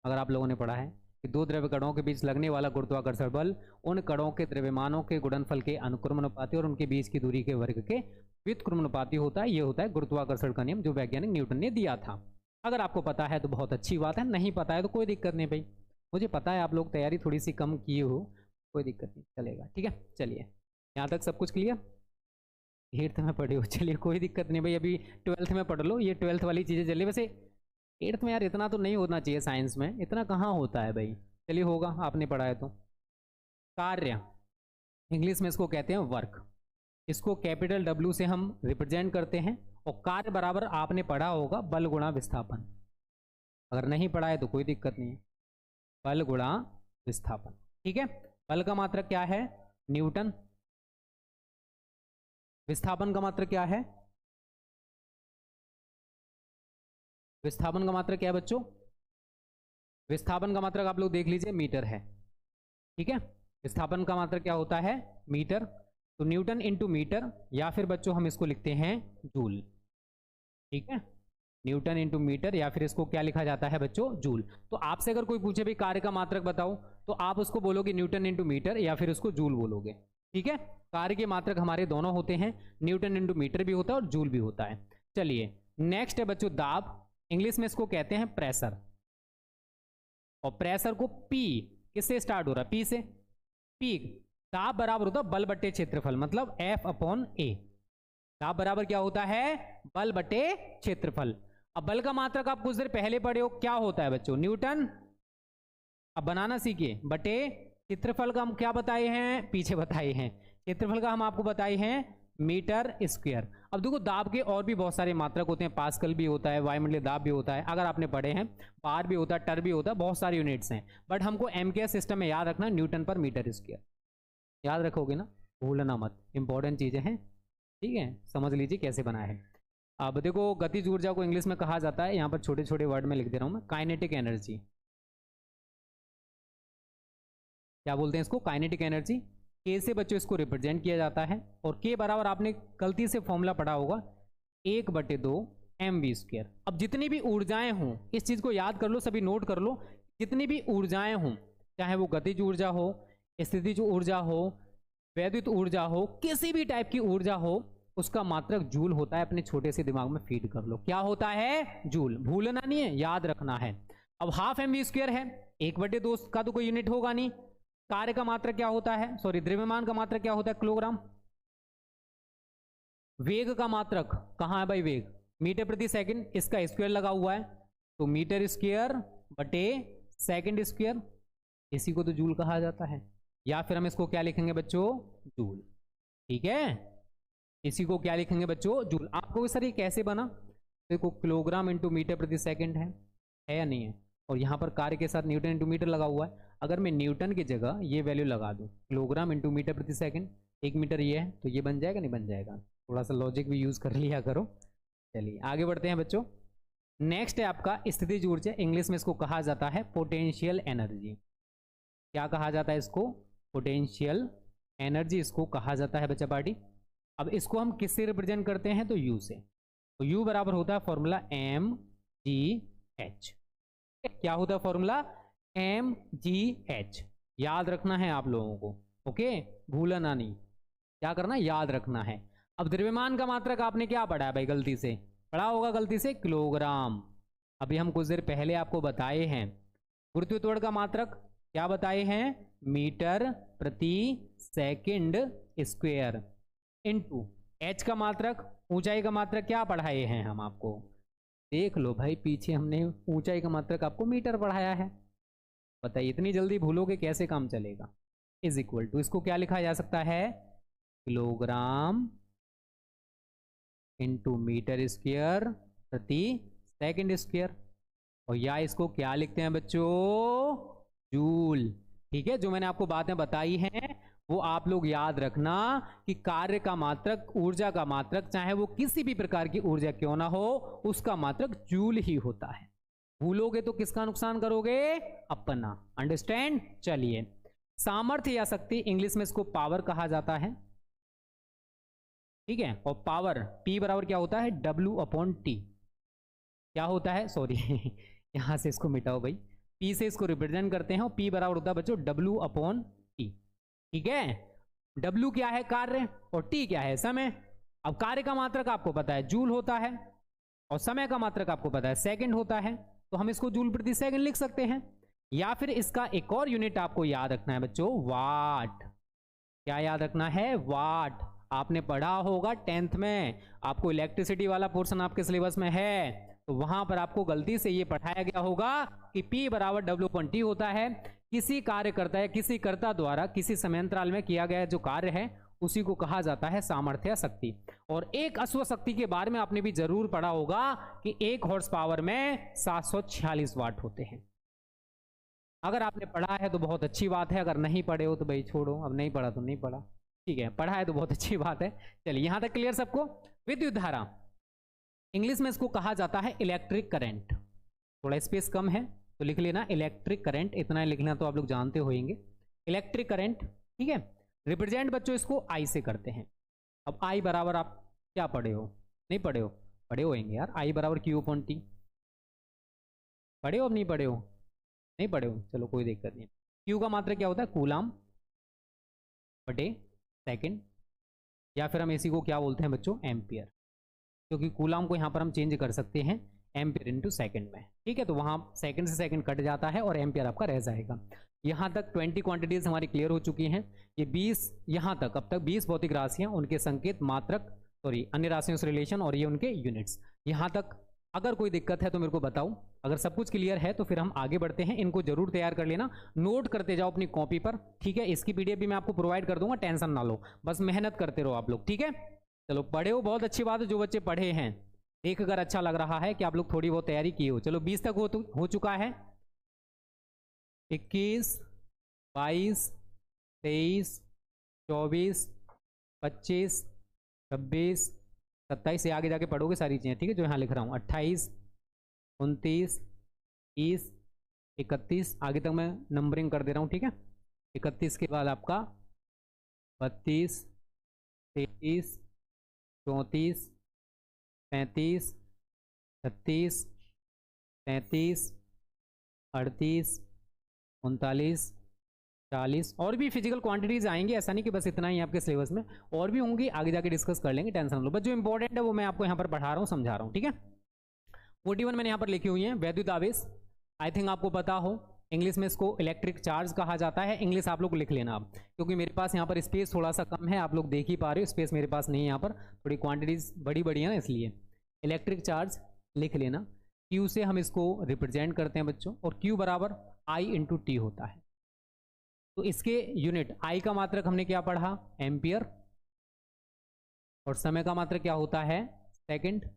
अगर आप लोगों ने पढ़ा है कि दो द्रव्य कणों के बीच लगने वाला गुरुत्वाकर्षण बल उन कणों के द्रव्यमानों के गुणनफल के अनुक्रमानुपाती और उनके बीच की दूरी के वर्ग के व्युत्क्रमानुपाती होता है। ये होता है गुरुत्वाकर्षण का नियम, जो वैज्ञानिक न्यूटन ने दिया था। अगर आपको पता है तो बहुत अच्छी बात है, नहीं पता है तो कोई दिक्कत नहीं भाई, मुझे पता है आप लोग तैयारी थोड़ी सी कम किए हो, कोई दिक्कत नहीं, चलेगा। ठीक है, चलिए यहाँ तक सब कुछ क्लियर? 8th में पढ़े हो, चलिए कोई दिक्कत नहीं भाई, अभी 12th में पढ़ लो, ये 12th वाली चीज़ें चलिए। वैसे 8th में यार इतना तो नहीं होना चाहिए, साइंस में इतना कहाँ होता है भाई, चलिए होगा, आपने पढ़ा है तो। कार्य इंग्लिश में इसको कहते हैं वर्क, इसको कैपिटल W से हम रिप्रेजेंट करते हैं। और कार्य बराबर आपने पढ़ा होगा बल गुणा विस्थापन, अगर नहीं पढ़ा है तो कोई दिक्कत नहीं है, बल गुणा विस्थापन। ठीक है, बल का मात्रक क्या है? न्यूटन। विस्थापन का मात्रक क्या है? विस्थापन का मात्रक क्या है बच्चों? विस्थापन का मात्रक आप लोग देख लीजिए, मीटर है। ठीक है, विस्थापन का मात्रक क्या होता है? मीटर। तो न्यूटन इंटू मीटर, या फिर बच्चों हम इसको लिखते हैं जूल। ठीक है, न्यूटन इंटू मीटर, या फिर इसको क्या लिखा जाता है बच्चों? जूल। तो आपसे अगर कोई पूछे भी कार्य का मात्रक बताओ, तो आप उसको बोलोगे न्यूटन इंटू मीटर, या फिर उसको जूल बोलोगे। ठीक है, कार्य के मात्रक हमारे दोनों होते हैं, न्यूटन इंटू मीटर भी होता है और जूल भी होता है। चलिए नेक्स्ट है बच्चों दाब। इंग्लिश में इसको कहते हैं प्रेशर। और प्रेशर को पी किससे स्टार्ट हो रहा है? पी से। पी दाब बराबर होता है बल बट्टे क्षेत्रफल, मतलब F अपॉन A। दाब बराबर क्या होता है? बल बटे क्षेत्रफल। अब बल का मात्रक आप कुछ देर पहले पढ़े हो, क्या होता है बच्चों? न्यूटन। अब बनाना सीखिए, बटे क्षेत्रफल का हम क्या बताए हैं? पीछे बताए हैं। क्षेत्रफल का हम आपको बताए हैं मीटर स्क्वायर। अब देखो दाब के और भी बहुत सारे मात्रक होते हैं, पास्कल भी होता है, वायुमंडलीय दाब भी होता है, अगर आपने पढ़े हैं, बार भी होता है, टर भी होता है, बहुत सारी यूनिट्स हैं। बट हमको एमकेएस सिस्टम में याद रखना न्यूटन पर मीटर स्क्वायर। याद रखोगे ना, भूलना मत, इंपॉर्टेंट चीजें हैं। ठीक है, समझ लीजिए कैसे बना है। अब देखो गतिज ऊर्जा को इंग्लिश में कहा जाता है, यहाँ पर छोटे छोटे वर्ड में लिख दे रहा हूँ मैं, काइनेटिक एनर्जी। क्या बोलते हैं इसको? Kinetic energy. के से बच्चों इसको रिप्रेजेंट किया जाता है, और के बराबर आपने गलती से फॉर्मूला पढ़ा होगा 1/2 mv स्क्वायर। अब जितनी भी ऊर्जाएं हों, इस चीज को याद कर लो, सभी नोट कर लो, जितनी भी ऊर्जाएं हों, चाहे वो गतिज ऊर्जा हो, स्थितिज ऊर्जा हो, वैद्युत ऊर्जा हो, किसी भी टाइप की ऊर्जा हो, उसका मात्रक जूल होता है। अपने छोटे से दिमाग में फीड कर लो, क्या होता है? जूल। भूलना नहीं है, याद रखना है। अब हाफ mv स्क्वायर है, 1/2 का तो कोई यूनिट होगा नहीं। कार्य का मात्रक क्या होता है? सॉरी, द्रव्यमान का मात्रक क्या होता है? किलोग्राम। वेग का मात्रक कहां है भाई? वेग मीटर प्रति सेकंड, इसका स्क्वायर लगा हुआ है, तो मीटर स्क्वायर बटे सेकंड स्क्वायर, इसी को तो जूल कहा जाता है। या फिर हम इसको क्या लिखेंगे बच्चों? जूल। ठीक है, इसी को क्या लिखेंगे बच्चों? जूल। आपको सर ये कैसे बना? देखो किलोग्राम इंटू मीटर प्रति सेकंड है या नहीं है, और यहाँ पर कार्य के साथ न्यूटन इंटू मीटर लगा हुआ है। अगर मैं न्यूटन की जगह ये वैल्यू लगा दूं, किलोग्राम इंटू मीटर प्रति सेकंड, 1 मीटर ये है, तो ये बन जाएगा नहीं? बन जाएगा। थोड़ा सा लॉजिक भी यूज कर लिया करो। चलिए आगे बढ़ते हैं बच्चों। नेक्स्ट है आपका स्थितिज ऊर्जा। इंग्लिश में इसको कहा जाता है पोटेंशियल एनर्जी। क्या कहा जाता है इसको? पोटेंशियल एनर्जी इसको कहा जाता है बच्चा पार्टी। अब इसको हम किससे रिप्रेजेंट करते हैं? तो यू से। तो यू बराबर होता है फॉर्मूला mgh। क्या होता है फॉर्मूला? mgh। याद रखना है आप लोगों को, ओके, भूलना नहीं। क्या करना? याद रखना है। अब द्रव्यमान का मात्रक आपने क्या पढ़ा है भाई? गलती से पढ़ा होगा, गलती से किलोग्राम। अभी हम कुछ देर पहले आपको बताए हैं। गुरुत्वीय त्वरण का मात्रक क्या बताए हैं? मीटर प्रति सेकंड स्क्वायर इनटू h का मात्रक, ऊंचाई का मात्रक क्या पढ़ाए हैं हम आपको? देख लो भाई, पीछे हमने ऊंचाई का मात्रक आपको मीटर पढ़ाया है। बताइए इतनी जल्दी भूलोगे कैसे काम चलेगा? इज इक्वल टू, इसको क्या लिखा जा सकता है? किलोग्राम इंटू मीटर स्क्वायर प्रति सेकंड स्क्वायर, और या इसको क्या लिखते हैं बच्चों? जूल। ठीक है, जो मैंने आपको बातें बताई हैं वो आप लोग याद रखना कि कार्य का मात्रक, ऊर्जा का मात्रक, चाहे वो किसी भी प्रकार की ऊर्जा क्यों ना हो, उसका मात्रक जूल ही होता है। भूलोगे तो किसका नुकसान करोगे? अपना। अंडरस्टैंड? चलिए, सामर्थ्य या शक्ति, इंग्लिश में इसको पावर कहा जाता है। ठीक है, और पावर P बराबर क्या होता है? W/T। क्या होता है? सॉरी यहां से इसको मिटाओ भाई, P से इसको रिप्रेजेंट करते हैं, और P बराबर होता है बच्चों W/T। ठीक है, W क्या है? कार्य, और T क्या है? समय। अब कार्य का मात्रक आपको पता है जूल होता है, और समय का मात्रक आपको पता है सेकंड होता है, तो हम इसको जूल प्रति सेकंड लिख सकते हैं। या फिर इसका एक और यूनिट आपको याद रखना है बच्चों, वाट। क्या याद रखना है? वाट। आपने पढ़ा होगा 10th में, आपको इलेक्ट्रिसिटी वाला पोर्शन आपके सिलेबस में है, तो वहां पर आपको गलती से ये पढ़ाया गया होगा कि P बराबर W/T होता है। किसी कार्यकर्ता या किसी कर्ता द्वारा किसी समयांतराल में किया गया जो कार्य है उसी को कहा जाता है सामर्थ्य शक्ति। और एक अश्व शक्ति के बारे में आपने भी जरूर पढ़ा होगा कि 1 हॉर्स पावर में 746 वाट होते हैं। अगर आपने पढ़ा है तो बहुत अच्छी बात है, अगर नहीं पढ़े हो तो भाई छोड़ो, अब नहीं पढ़ा तो नहीं पढ़ा, ठीक है। पढ़ा है तो बहुत अच्छी बात है। चलिए यहाँ तक क्लियर सबको। विद्युत धारा, इंग्लिश में इसको कहा जाता है इलेक्ट्रिक करंट। थोड़ा स्पेस कम है तो लिख लेना इलेक्ट्रिक करंट, इतना लिखना तो आप लोग जानते होंगे, इलेक्ट्रिक करंट, ठीक है। रिप्रेजेंट बच्चों इसको आई से करते हैं। अब आई बराबर आप क्या पढ़े हो, नहीं पढ़े हो, पढ़े होंगे यार, आई बराबर क्यू अपॉन टी, पढ़े हो अब नहीं पढ़े हो, नहीं पढ़े हो, चलो कोई दिक्कत नहीं। क्यू का मात्रा क्या होता है, कूलाम बटे सेकंड, या फिर हम इसी को क्या बोलते हैं बच्चों, एम्पियर, क्योंकि कूलाम को यहाँ पर हम चेंज कर सकते हैं एम्पियर इनटू सेकंड में, ठीक है। तो वहाँ सेकंड से सेकंड कट जाता है और एम्पियर आपका रह जाएगा। यहाँ तक 20 क्वांटिटीज हमारी क्लियर हो चुकी हैं। ये 20 यहाँ तक, अब तक 20 भौतिक राशियाँ, उनके संकेत, मात्रक, सॉरी अन्य राशियों से रिलेशन, और ये उनके यूनिट्स। यहाँ तक अगर कोई दिक्कत है तो मेरे को बताओ, अगर सब कुछ क्लियर है तो फिर हम आगे बढ़ते हैं। इनको जरूर तैयार कर लेना, नोट करते जाओ अपनी कॉपी पर, ठीक है। इसकी पीडीएफ भी मैं आपको प्रोवाइड कर दूंगा, टेंशन ना लो, बस मेहनत करते रहो आप लोग, ठीक है। चलो पढ़े हो, बहुत अच्छी बात है। जो बच्चे पढ़े हैं देख कर अच्छा लग रहा है कि आप लोग थोड़ी बहुत तैयारी किए हो। चलो 20 तक हो चुका है, 21, 22, 23, 24, 25, 26, 27 से आगे जाके पढ़ोगे सारी चीज़ें, ठीक है, जो यहाँ लिख रहा हूँ। 28, 29, 30, 31, आगे तक मैं नंबरिंग कर दे रहा हूँ, ठीक है। 31 के बाद आपका 32, 33, 34, 35, 36, 37, 38, 39, 40, और भी फिजिकल क्वांटिटीज आएंगे, ऐसा नहीं कि बस इतना ही आपके सिलेबस में, और भी होंगी, आगे जाके डिस्कस कर लेंगे, टेंशन लो। बस जो इंपॉर्टेंट है वो मैं आपको यहाँ पर पढ़ा रहा हूँ, समझा रहा हूँ, ठीक है। 41 मैंने यहाँ पर लिखी हुई है, वैद्युत आवेश, आई थिंक आपको पता हो, इंग्लिश में इसको इलेक्ट्रिक चार्ज कहा जाता है। इंग्लिश आप लोग लिख लेना अब, क्योंकि मेरे पास यहाँ पर स्पेस थोड़ा सा कम है, आप लोग देख ही पा रहे हो, स्पेस मेरे पास नहीं है यहाँ पर, थोड़ी क्वांटिटीज बड़ी बड़ी है ना, इसलिए इलेक्ट्रिक चार्ज लिख लेना। Q से हम इसको रिप्रेजेंट करते हैं बच्चों, और Q बराबर I इंटू टी होता है। तो इसके यूनिट, I का मात्रक हमने क्या पढ़ा, एम्पियर, और समय का मात्रक क्या होता है, सेकंड,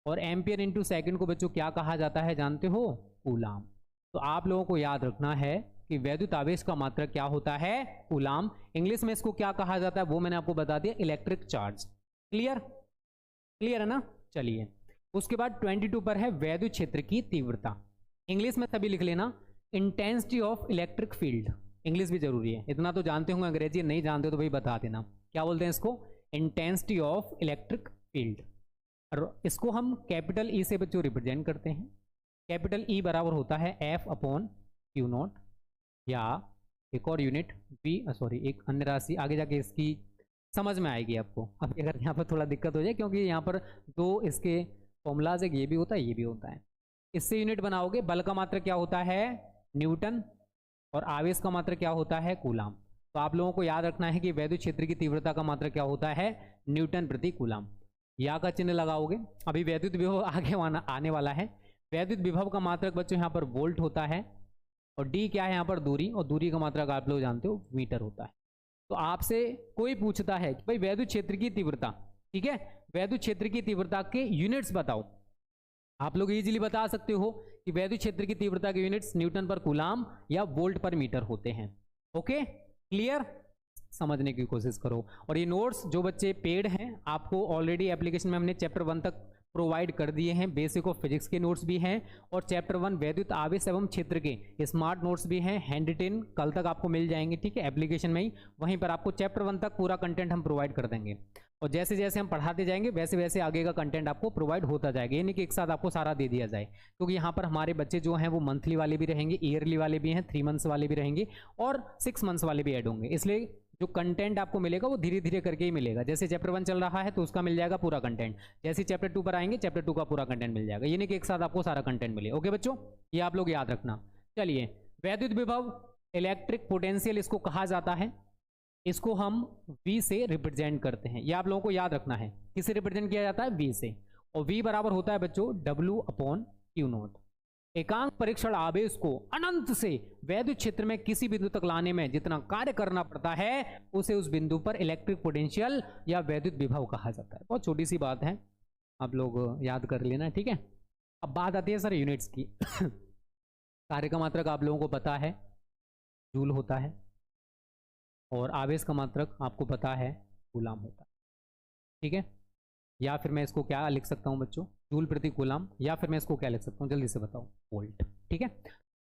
और एम्पियर इंटू सेकंड को बच्चों क्या कहा जाता है जानते हो, कूलाम। तो आप लोगों को याद रखना है कि वैद्युत आवेश का मात्रक क्या होता है, कूलाम। इंग्लिश में इसको क्या कहा जाता है वो मैंने आपको बता दिया, इलेक्ट्रिक चार्ज। क्लियर, क्लियर है ना। चलिए उसके बाद 22 पर है वैद्युत क्षेत्र की तीव्रता। इंग्लिश में सभी लिख लेना, intensity of electric field. English भी जरूरी है, इतना तो जानते होंगे, अंग्रेजी नहीं जानते हो तो भाई बता देना, क्या बोलते हैं इसको, इंटेंसिटी ऑफ इलेक्ट्रिक फील्ड। और इसको हम कैपिटल ई से बच्चों रिप्रेजेंट करते हैं। कैपिटल ई बराबर होता है एफ अपॉन क्यू नॉट, या एक और यूनिट वी, सॉरी एक अन्य राशि, आगे जाके इसकी समझ में आएगी आपको। अभी अगर यहाँ पर थोड़ा दिक्कत हो जाए, क्योंकि यहाँ पर दो इसके फॉर्मूलाज है, ये भी होता है ये भी होता है। इससे यूनिट बनाओगे, बल का मात्रक क्या होता है, न्यूटन, और आवेश का मात्रक क्या होता है, कूलाम। तो आप लोगों को याद रखना है कि वैद्युत क्षेत्र की तीव्रता का मात्रक क्या होता है, न्यूटन प्रति कूलाम। या का चिन्ह लगाओगे, अभी वैद्युत विभव आगे आने वाला है। वैद्युत विभव का मात्रक बच्चों यहाँ पर वोल्ट होता है, और डी क्या है यहाँ पर, दूरी, और दूरी का मात्रक आप लोग जानते हो मीटर होता है। तो आपसे कोई पूछता है कि भाई वैद्युत क्षेत्र की तीव्रता, ठीक है, वैद्युत क्षेत्र की तीव्रता के यूनिट्स बताओ, आप लोग इजीली बता सकते हो कि वैद्युत क्षेत्र की तीव्रता के यूनिट्स न्यूटन पर कूलाम या वोल्ट पर मीटर होते हैं। ओके क्लियर, समझने की कोशिश करो। और ये नोट्स जो बच्चे पेड हैं, आपको ऑलरेडी एप्लीकेशन में हमने चैप्टर 1 तक प्रोवाइड कर दिए हैं, बेसिक ऑफ फिजिक्स के नोट्स भी हैं, और चैप्टर 1 वैद्युत आवेश एवं क्षेत्र के स्मार्ट नोट्स भी हैं, हैंड रिटेन कल तक आपको मिल जाएंगे, ठीक है, एप्लीकेशन में ही। वहीं पर आपको चैप्टर 1 तक पूरा कंटेंट हम प्रोवाइड कर देंगे, और जैसे जैसे हम पढ़ाते जाएंगे वैसे वैसे आगे का कंटेंट आपको प्रोवाइड होता जाएगा। ये नहीं कि एक साथ आपको सारा दे दिया जाए, क्योंकि यहाँ पर हमारे बच्चे जो हैं वो मंथली वाले भी रहेंगे, ईयरली वाले भी हैं, 3 मंथ्स वाले भी रहेंगे, और 6 मंथ्स वाले भी ऐड होंगे। इसलिए जो कंटेंट आपको मिलेगा वो धीरे धीरे करके ही मिलेगा। जैसे चैप्टर 1 चल रहा है तो उसका मिल जाएगा पूरा कंटेंट, जैसे चैप्टर 2 पर आएंगे चैप्टर 2 का पूरा कंटेंट मिल जाएगा। ये नहीं कि एक साथ आपको सारा कंटेंट मिले। ओके बच्चों, ये आप लोग याद रखना। चलिए, वैद्युत विभव, इलेक्ट्रिक पोटेंशियल इसको कहा जाता है, इसको हम V से रिप्रेजेंट करते हैं। ये आप लोगों को याद रखना है, किससे रिप्रेजेंट किया जाता है, V से। और V बराबर होता है बच्चों W अपॉन क्यू नॉट। एकांक परीक्षण आवेश को अनंत से वैद्युत क्षेत्र में किसी बिंदु तक लाने में जितना कार्य करना पड़ता है उसे उस बिंदु पर इलेक्ट्रिक पोटेंशियल या वैद्युत विभव कहा जाता है। बहुत छोटी सी बात है, आप लोग याद कर लेना, ठीक है। अब बात आती है सर यूनिट्स की। कार्य का मात्रक आप लोगों को पता है जूल होता है, और आवेश का मात्रक आपको पता है कूलाम होता है। ठीक है, या फिर मैं इसको क्या लिख सकता हूँ बच्चों, जूल प्रति कूलाम, या फिर मैं इसको क्या लिख सकता हूँ, जल्दी से बताओ, वोल्ट। ठीक है,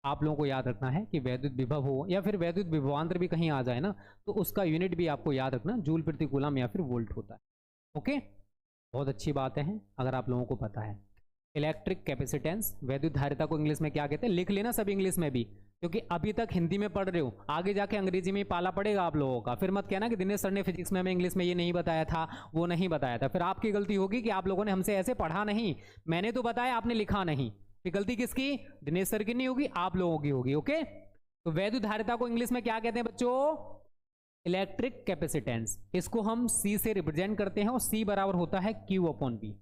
आप लोगों को याद रखना है कि वैद्युत विभव हो या फिर वैद्युत विभवांतर भी कहीं आ जाए ना, तो उसका यूनिट भी आपको याद रखना जूल प्रति कूलाम या फिर वोल्ट होता है। ओके, बहुत अच्छी बात है अगर आप लोगों को पता है। इलेक्ट्रिक कैपेसिटेंस, वैद्युत धारिता को इंग्लिश में क्या कहते हैं, लिख लेना सब इंग्लिश में भी, क्योंकि अभी तक हिंदी में पढ़ रहे हो, आगे जाके अंग्रेजी में पाला पड़ेगा आप लोगों का। फिर मत कहना कि दिनेश सर ने फिजिक्स में हमें इंग्लिश में ये नहीं बताया था, वो नहीं बताया था, फिर आपकी गलती होगी कि आप लोगों ने हमसे ऐसे पढ़ा नहीं, मैंने तो बताया आपने लिखा नहीं। फिर गलती किसकी, दिनेश सर की नहीं होगी, आप लोगों की होगी। ओके, तो वैद्युत धारिता को इंग्लिश में क्या कहते हैं बच्चों, इलेक्ट्रिक कैपेसिटेंस। इसको हम C से रिप्रेजेंट करते हैं, और C बराबर होता है Q/V।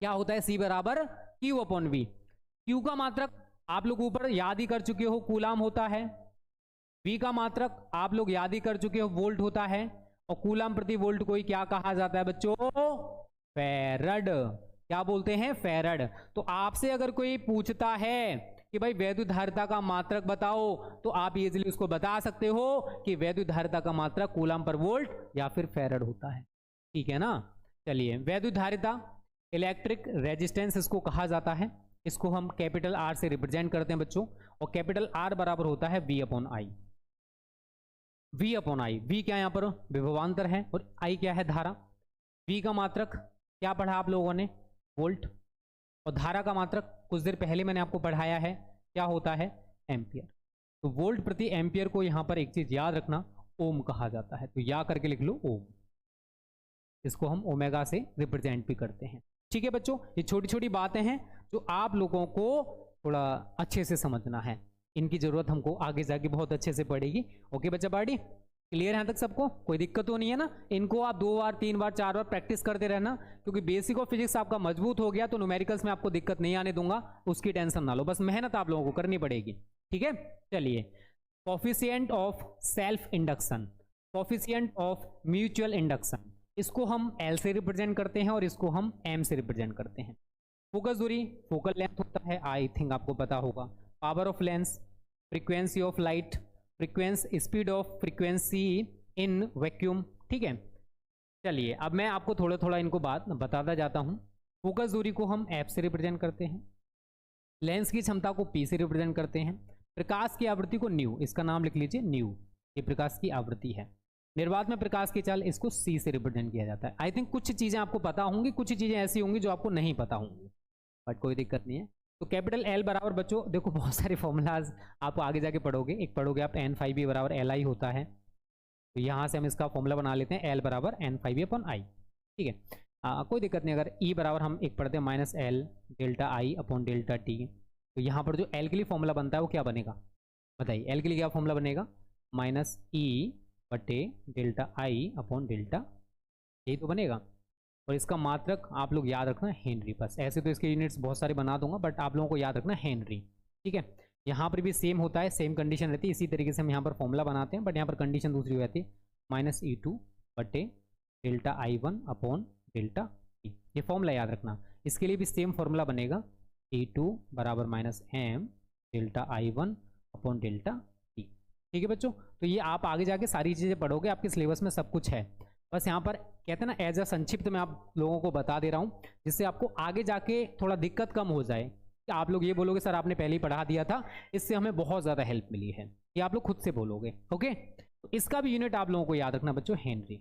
क्या होता है C बराबर Q/V। Q का मात्रक आप लोग ऊपर याद ही कर चुके हो, कूलाम होता है। V का मात्रक आप लोग याद ही कर चुके हो, वोल्ट होता है। और कूलाम प्रति वोल्ट को ही क्या कहा जाता है बच्चों, फैरड। क्या बोलते हैं, फैरड। तो आपसे अगर कोई पूछता है कि भाई वैद्युत धारिता का मात्रक बताओ, तो आप इजीली उसको बता सकते हो कि वैद्युत धारिता का मात्रक कूलाम पर वोल्ट या फिर फैरड होता है। ठीक है ना, चलिए, वैद्युत धारिता, इलेक्ट्रिक रेजिस्टेंस इसको कहा जाता है। इसको हम कैपिटल R से रिप्रेजेंट करते हैं बच्चों, और कैपिटल R बराबर होता है V/I। V/I, V क्या यहाँ पर विभवांतर है, और I क्या है, धारा। V का मात्रक क्या पढ़ा आप लोगों ने, वोल्ट, और धारा का मात्रक कुछ देर पहले मैंने आपको पढ़ाया है, क्या होता है, एम्पियर। तो वोल्ट प्रति एम्पियर को यहाँ पर एक चीज याद रखना, ओम कहा जाता है। तो या करके लिख लो ओम, इसको हम ओमेगा से रिप्रेजेंट भी करते हैं। ठीक है बच्चों, ये छोटी छोटी बातें हैं जो आप लोगों को थोड़ा अच्छे से समझना है, इनकी जरूरत हमको आगे जाके बहुत अच्छे से पड़ेगी। ओके बच्चा पार्टी, क्लियर है तक सबको, कोई दिक्कत तो नहीं है ना। इनको आप 2 बार 3 बार 4 बार प्रैक्टिस करते रहना, क्योंकि बेसिक ऑफ फिजिक्स आपका मजबूत हो गया तो न्यूमेरिकल्स में आपको दिक्कत नहीं आने दूंगा, उसकी टेंशन ना लो, बस मेहनत आप लोगों को करनी पड़ेगी। ठीक है, चलिए, coefficient of self induction, coefficient of mutual induction, इसको हम L से रिप्रेजेंट करते हैं और इसको हम M से रिप्रेजेंट करते हैं। फोकस दूरी, फोकल लेंथ होता है, आई थिंक आपको पता होगा। Power of lens, frequency of light, frequency, speed of frequency in vacuum. ठीक है, चलिए अब मैं आपको थोड़ा थोड़ा इनको बात बताता जाता हूँ। फोकस दूरी को हम F से रिप्रेजेंट करते हैं, लेंस की क्षमता को P से रिप्रेजेंट करते हैं, प्रकाश की आवृत्ति को न्यू, इसका नाम लिख लीजिए न्यू, ये प्रकाश की आवृत्ति है। निर्वात में प्रकाश की चाल, इसको C से रिप्रेजेंट किया जाता है। आई थिंक कुछ चीजें आपको पता होंगी, कुछ चीजें ऐसी होंगी जो आपको नहीं पता होंगी, बट कोई दिक्कत नहीं है। तो कैपिटल L बराबर बच्चों देखो बहुत सारे फॉर्मूलाज आप आगे जाके पढ़ोगे, एक पढ़ोगे आप N/V बराबर LI होता है, तो यहाँ से हम इसका फॉर्मूला बना लेते हैं L बराबर N/V/I। ठीक है, कोई दिक्कत नहीं। अगर E बराबर हम एक पढ़ते हैं -L ΔI/ΔT, तो यहाँ पर जो L के लिए फॉर्मूला बनता है वो क्या बनेगा बताइए, L के लिए क्या फॉर्मूला बनेगा, -E/ΔI/ΔT, यही तो बनेगा। और इसका मात्रक आप लोग याद रखना हेनरी, बस ऐसे तो इसके यूनिट्स बहुत सारे बना दूंगा, बट आप लोगों को याद रखना हेनरी। ठीक है, यहाँ पर भी सेम होता है, सेम कंडीशन रहती है, इसी तरीके से हम यहाँ पर फॉर्मूला बनाते हैं, बट यहाँ पर कंडीशन दूसरी हो जाती है, -E2/ΔI1/ΔT, ये फॉर्मूला याद रखना। इसके लिए भी सेम फॉर्मूला बनेगा, E2 बराबर -M/ΔI1/ΔT। ठीक है बच्चों, तो ये आप आगे जाके सारी चीज़ें पढ़ोगे, आपके सिलेबस में सब कुछ है, बस यहाँ पर कहते हैं ना एज अ संक्षिप्त में आप लोगों को बता दे रहा हूँ, जिससे आपको आगे जाके थोड़ा दिक्कत कम हो जाए कि आप लोग ये बोलोगे सर आपने पहले ही पढ़ा दिया था, इससे हमें बहुत ज़्यादा हेल्प मिली है, ये आप लोग खुद से बोलोगे। ओके, तो इसका भी यूनिट आप लोगों को याद रखना बच्चों, हेनरी।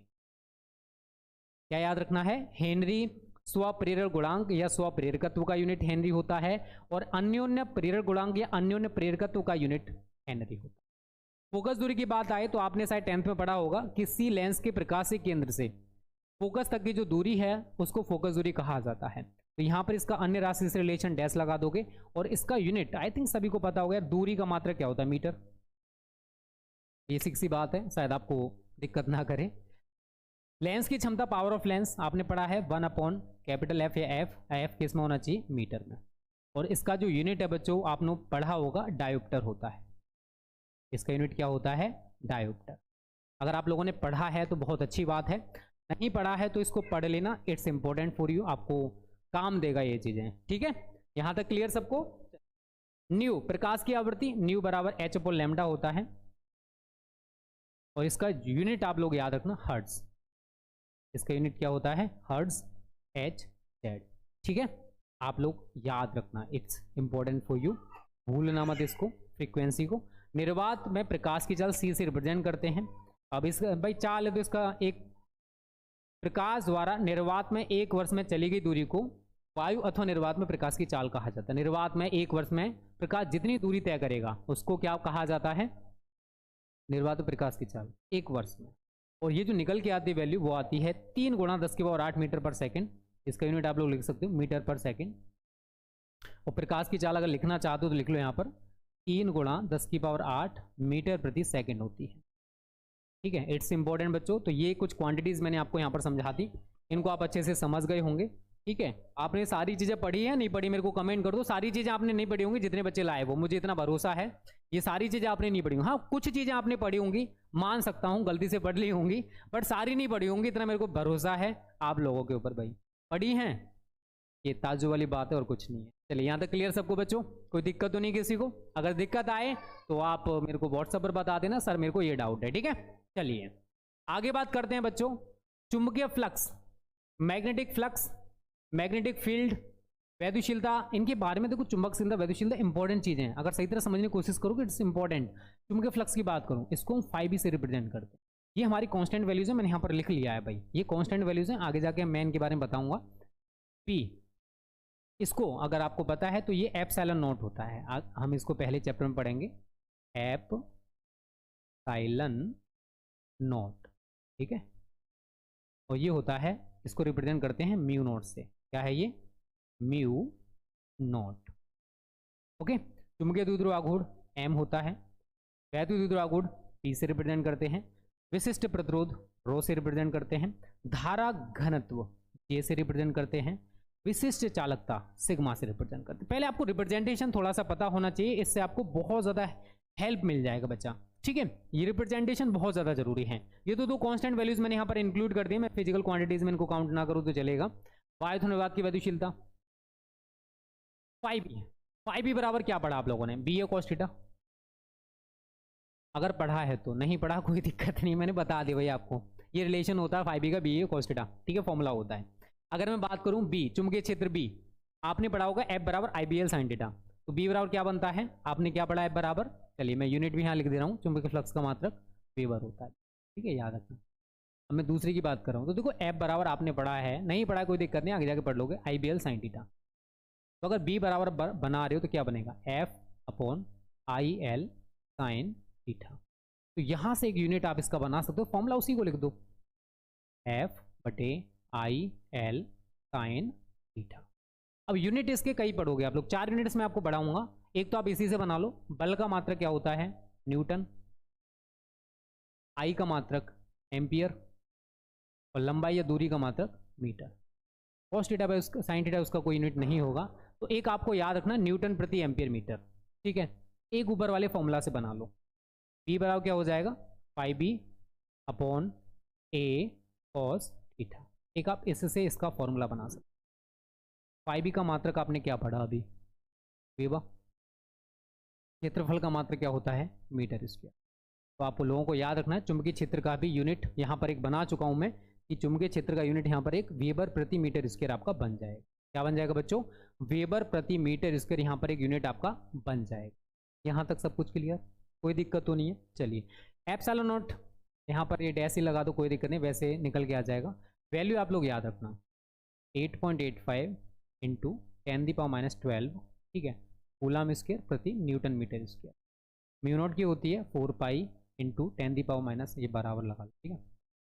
क्या याद रखना है, हेनरी स्वप्रेरक गुणांक या स्वप्रेरकत्व का यूनिट हेनरी होता है, और अन्योन्य प्रेरक गुणांक या अन्योन्य प्रेरकत्व का यूनिट हेनरी होता है। फोकस दूरी की बात आए तो आपने शायद 10th में पढ़ा होगा कि सी लेंस के प्रकाशीय केंद्र से फोकस तक की जो दूरी है उसको फोकस दूरी कहा जाता है। तो यहाँ पर इसका अन्य राशि से रिलेशन डैश लगा दोगे, और इसका यूनिट आई थिंक सभी को पता होगा, दूरी का मात्रक क्या होता है, मीटर। बेसिक सी बात है, शायद आपको दिक्कत ना करे। लेंस की क्षमता, पावर ऑफ लेंस आपने पढ़ा है 1/F या एफ किस में होना चाहिए, मीटर में। और इसका जो यूनिट है बच्चों आपने पढ़ा होगा, डायोप्टर होता है। इसका यूनिट क्या होता है, डायोप्टर। अगर आप लोगों ने पढ़ा है तो बहुत अच्छी बात है, नहीं पढ़ा है तो इसको पढ़ लेना, इट्स इंपॉर्टेंट फॉर यू, आपको काम देगा ये चीजें। ठीक है, यहां तक क्लियर सबको। न्यू प्रकाश की आवृत्ति, न्यू बराबर h अपॉन लैम्डा होता है, और इसका यूनिट आप लोग याद रखना हर्ट्ज। इसका यूनिट क्या होता है? Hertz H Z. ठीक है, आप लोग याद रखना, इट्स इंपॉर्टेंट फॉर यू, भूलना मत इसको, फ्रीक्वेंसी को। निर्वात में प्रकाश की चाल c से रिप्रेजेंट करते हैं। अब इसका भाई चाल है तो इसका एक प्रकाश द्वारा निर्वात में 1 वर्ष में चली गई दूरी को वायु अथवा निर्वात में प्रकाश की चाल कहा जाता है। निर्वात में 1 वर्ष में प्रकाश जितनी दूरी तय करेगा उसको क्या कहा जाता है? निर्वात में प्रकाश की चाल 1 वर्ष में। और ये जो निकल के आती वैल्यू वो आती है 3 × 10⁸ मीटर पर सेकेंड। इसका यूनिट आप लोग लिख सकते हो मीटर पर सेकेंड। और प्रकाश की चाल अगर लिखना चाहते हो तो लिख लो यहाँ पर 3 × 10⁸ मीटर प्रति सेकेंड होती है। ठीक है, इट्स इंपॉर्टेंट बच्चों। तो ये कुछ क्वांटिटीज मैंने आपको यहाँ पर समझा दी, इनको आप अच्छे से समझ गए होंगे। ठीक है, आपने सारी चीज़ें पढ़ी है नहीं पढ़ी मेरे को कमेंट कर दो। सारी चीज़ें आपने नहीं पढ़ी होंगी, जितने बच्चे लाए वो, मुझे इतना भरोसा है ये सारी चीज़ें आपने नहीं पढ़ी होंगी। हाँ, कुछ चीज़ें आपने पढ़ी होंगी, मान सकता हूँ गलती से पढ़ ली होंगी, बट सारी नहीं पढ़ी होंगी, इतना मेरे को भरोसा है आप लोगों के ऊपर। भाई पढ़ी हैं, ये ताज्जुब वाली बात है और कुछ नहीं है। चलिए यहाँ तक क्लियर सबको बच्चों? कोई दिक्कत तो नहीं किसी को? अगर दिक्कत आए तो आप मेरे को व्हाट्सएप पर बता देना, सर मेरे को ये डाउट है। ठीक है, चलिए आगे बात करते हैं बच्चों। चुंबकीय flux, magnetic flux, magnetic field, वैद्युशीलता, इनके बारे में देखो। चुंबकशीलता, वैद्युशीलता इंपॉर्टेंट चीजें हैं, अगर सही तरह समझने की कोशिश करोगे इट्स इंपॉर्टेंट। चुंबकीय फ्लक्स की बात करूं, इसको हम 5b से रिप्रेजेंट करते हैं। ये हमारी कांस्टेंट वैल्यूज है, मैंने यहाँ पर लिख लिया है भाई, ये कांस्टेंट वैल्यूज हैं। आगे जाके मैं इनके बारे में बताऊंगा। p, इसको अगर आपको पता है तो ये एप्सिलॉन नॉट होता है, हम इसको पहले चैप्टर में पढ़ेंगे, एप्सिलॉन नॉट। ठीक है, और ये होता है, इसको रिप्रेजेंट करते हैं म्यू नॉट से। क्या है ये? Mu naught. ओके, चुंबकीय द्विध्रुव आघूर्ण m होता है, वैद्युत द्विध्रुव आघूर्ण p से रिप्रेजेंट करते हैं, विशिष्ट प्रतिरोध ρ से रिप्रेजेंट करते हैं, धारा घनत्व J से रिप्रेजेंट करते हैं, विशिष्ट चालकता सिग्मा से रिप्रेजेंट करते हैं। पहले आपको रिप्रेजेंटेशन थोड़ा सा पता होना चाहिए, इससे आपको बहुत ज़्यादा हेल्प मिल जाएगा बच्चा। ठीक है, ये रिप्रेजेंटेशन बहुत ज़्यादा जरूरी है। ये तो 2 कांस्टेंट वैल्यूज मैंने यहाँ पर इंक्लूड कर दिए, मैं फिजिकल क्वांटिटीज में इनको काउंट ना करूँ तो चलेगा। वायु निर्वात की वैद्युशीलता 5b। 5b बराबर क्या पढ़ा आप लोगों ने? बी ए cos थीटा। अगर पढ़ा है तो, नहीं पढ़ा कोई दिक्कत नहीं, मैंने बता दिया भाई आपको। ये रिलेशन होता है 5b का, बी ए cos थीटा। ठीक है, फॉर्मूला होता है। अगर मैं बात करूं b, चुंबकीय क्षेत्र b, आपने पढ़ा होगा F बराबर IBL sin थीटा। तो b बराबर क्या बनता है? आपने क्या पढ़ा? F बराबर, चलिए मैं यूनिट भी यहाँ लिख दे रहा हूँ, चुंबकीय फ्लक्स का मात्रक वेबर होता है। ठीक है, याद रखना। अब मैं दूसरी की बात कर रहा हूँ, तो देखो F बराबर आपने पढ़ा है, नहीं पढ़ा कोई दिक्कत नहीं, आगे जाके पढ़ लोगे, IBL sin थीटा। तो अगर b बराबर बना रहे हो तो क्या बनेगा? F upon IL sin theta. तो यहाँ से एक यूनिट आप इसका बना सकते हो, फॉर्मूला उसी को लिख दो, F बटे IL sin थीटा। अब यूनिट इसके कई पढ़ोगे आप लोग, 4 यूनिट्स में आपको पढ़ाऊंगा। एक तो आप इसी से बना लो, बल का मात्रक क्या होता है? न्यूटन, I का मात्रक एम्पियर, और लंबाई या दूरी का मात्रक metre. cos theta by sin theta उसका कोई यूनिट नहीं होगा, तो एक आपको याद रखना न्यूटन प्रति एम्पियर मीटर। ठीक है, एक ऊपर वाले फॉर्मूला से बना लो, b बराबर क्या हो जाएगा? 5b upon a cos theta. एक आप इससे इसका फॉर्मूला बना सकते। 5b का मात्रक आपने क्या पढ़ा अभी? वेबर। क्षेत्रफल का मात्रक क्या होता है? Metre square. तो आप लोगों को याद रखना है, चुंबकीय क्षेत्र का भी यूनिट यहाँ पर एक बना चुका हूँ मैं, कि चुंबकीय क्षेत्र का यूनिट यहाँ पर एक वेबर प्रति मीटर स्क्वायर आपका बन जाएगा। क्या बन जाएगा बच्चों? वेबर प्रति मीटर स्क्वायर यहाँ पर एक यूनिट आपका बन जाएगा। यहाँ तक सब कुछ क्लियर? कोई दिक्कत तो नहीं है? चलिए, एप्सिलॉन नॉट यहाँ पर ये डैश ही लगा दो, कोई दिक्कत नहीं, वैसे निकल के आ जाएगा। वैल्यू आप लोग याद रखना, 8.85 इंटू 10⁻12। ठीक है, कूलम स्क्वायर प्रति newton metre square. Mu naught की होती है 4 पाई इंटू 10⁻, ये बराबर लगा लो। ठीक है,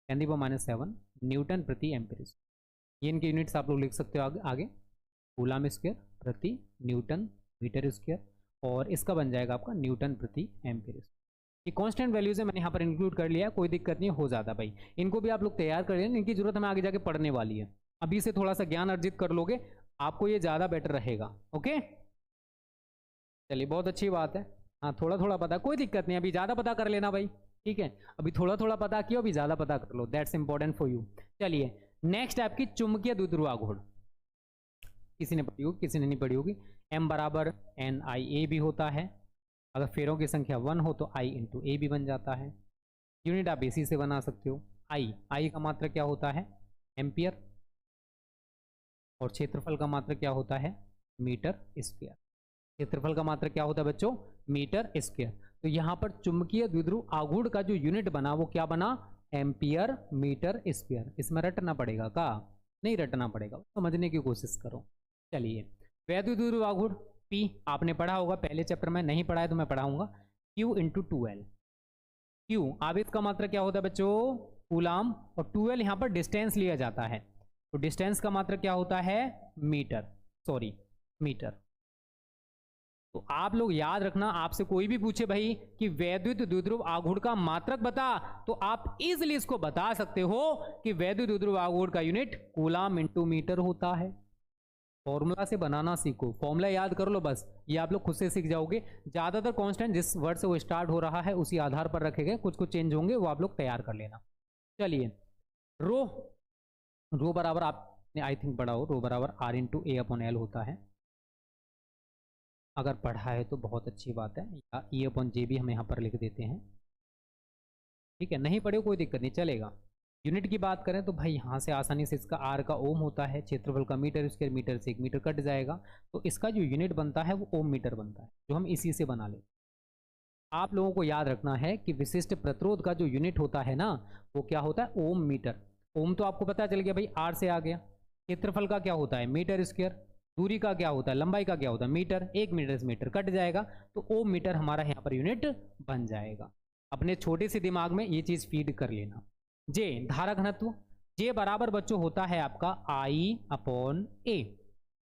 10⁻7 न्यूटन प्रति एम्पीयर। ये इनके यूनिट्स आप लोग लिख सकते हो आगे कूलम स्क्वायर प्रति न्यूटन मीटर स्क्वायर, और इसका बन जाएगा आपका न्यूटन प्रति एम्पीयर। ये कांस्टेंट वैल्यूज है, मैंने यहाँ पर इंक्लूड कर लिया है, कोई दिक्कत नहीं हो जाता भाई। इनको भी आप लोग तैयार कर लेना, इनकी जरूरत हमें आगे जाके पढ़ने वाली है। अभी से थोड़ा सा ज्ञान अर्जित कर लोगे, आपको ये ज़्यादा बेटर रहेगा। ओके, चलिए बहुत अच्छी बात है। हाँ, थोड़ा थोड़ा पता, कोई दिक्कत नहीं, अभी ज़्यादा पता कर लेना भाई। ठीक है, अभी थोड़ा थोड़ा पता किया, अभी ज़्यादा पता कर लो, दैट्स इंपॉर्टेंट फॉर यू। चलिए नेक्स्ट आपकी चुंबकीय द्विध्रुव आघूर्ण, किसी ने पढ़ी होगी, किसी ने नहीं पढ़ी होगी। m बराबर NIA भी होता है, अगर फेरों की संख्या 1 हो तो I इंटू A भी बन जाता है। यूनिट आप इसी से बना सकते हो। I का मात्रक क्या होता है? एम्पियर, और क्षेत्रफल का मात्रक क्या होता है? Metre square. क्षेत्रफल का मात्रक क्या होता है बच्चों? Metre square. तो यहाँ पर चुंबकीय द्विध्रुव आघूर्ण का जो यूनिट बना वो क्या बना? Ampere metre square. इसमें रटना पड़ेगा का? नहीं रटना पड़ेगा, समझने की कोशिश करो। चलिए, वैद्युत द्विध्रुव आघूर्ण P आपने पढ़ा होगा पहले चैप्टर में, नहीं पढ़ा है तो मैं पढ़ाऊंगा। Q into 2L। Q आवेश का मात्रक क्या होता है बच्चों? कूलाम, और 2L यहाँ पर डिस्टेंस लिया जाता है, तो डिस्टेंस का मात्रक क्या होता है? मीटर। तो आप लोग याद रखना, आपसे कोई भी पूछे भाई कि वैद्युत द्विध्रुव आघूर्ण का मात्रक बता, तो आप इजीली इसको बता सकते हो कि वैद्युत द्विध्रुव आघूर्ण का यूनिट कूलाम इंटू मीटर होता है। फॉर्मूला से बनाना सीखो, फॉर्मूला याद कर लो बस, ये आप लोग खुद से सीख जाओगे। ज्यादातर कांस्टेंट जिस वर्ड से वो स्टार्ट हो रहा है उसी आधार पर रखे गए, कुछ चेंज होंगे वो आप लोग तैयार कर लेना। चलिए, रो बराबर आपने आई थिंक पढ़ा हो, रो बराबर R into A upon L होता है। अगर पढ़ा है तो बहुत अच्छी बात है, या E अपॉन J भी हम यहाँ पर लिख देते हैं, ठीक है। नहीं पढ़े कोई दिक्कत नहीं, चलेगा। यूनिट की बात करें तो भाई यहाँ से आसानी से इसका R का ओम होता है, क्षेत्रफल का मीटर स्क्वायर, मीटर से 1 मीटर कट जाएगा, तो इसका जो यूनिट बनता है वो ओम मीटर बनता है, जो हम इसी से बना लेते हैं। आप लोगों को याद रखना है कि विशिष्ट प्रतिरोध का जो यूनिट होता है ना, वो क्या होता है? ओम मीटर। ओम तो आपको पता चल गया भाई, R से आ गया। क्षेत्रफल का क्या होता है? Metre square. दूरी का क्या होता है? लंबाई का क्या होता है? मीटर। 1 मीटर से मीटर कट जाएगा, तो ओम मीटर हमारा यहाँ पर यूनिट बन जाएगा। अपने छोटे से दिमाग में ये चीज फीड कर लेना। जे धारा घनत्व, जे बराबर बच्चों होता है आपका I अपॉन A।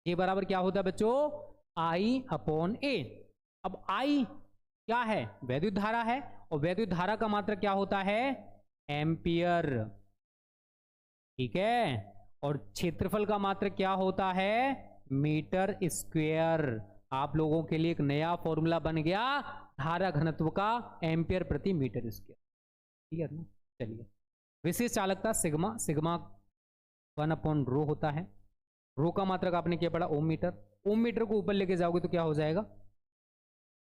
जे बराबर क्या होता है बच्चों? I upon A। अब I क्या है? वैद्युत धारा है, और वैद्युत धारा का मात्रक क्या होता है? एम्पियर, ठीक है। और क्षेत्रफल का मात्रक क्या होता है? Metre square. आप लोगों के लिए एक नया फॉर्मूला बन गया धारा घनत्व का, एम्पियर प्रति मीटर स्क्वायर, ठीक है ना। चलिए, विशेष चालकता सिग्मा, सिग्मा 1 अपॉन रो होता है। रो का मात्रक आपने क्या पढ़ा? ओम मीटर। ओम मीटर को ऊपर लेके जाओगे तो क्या हो जाएगा?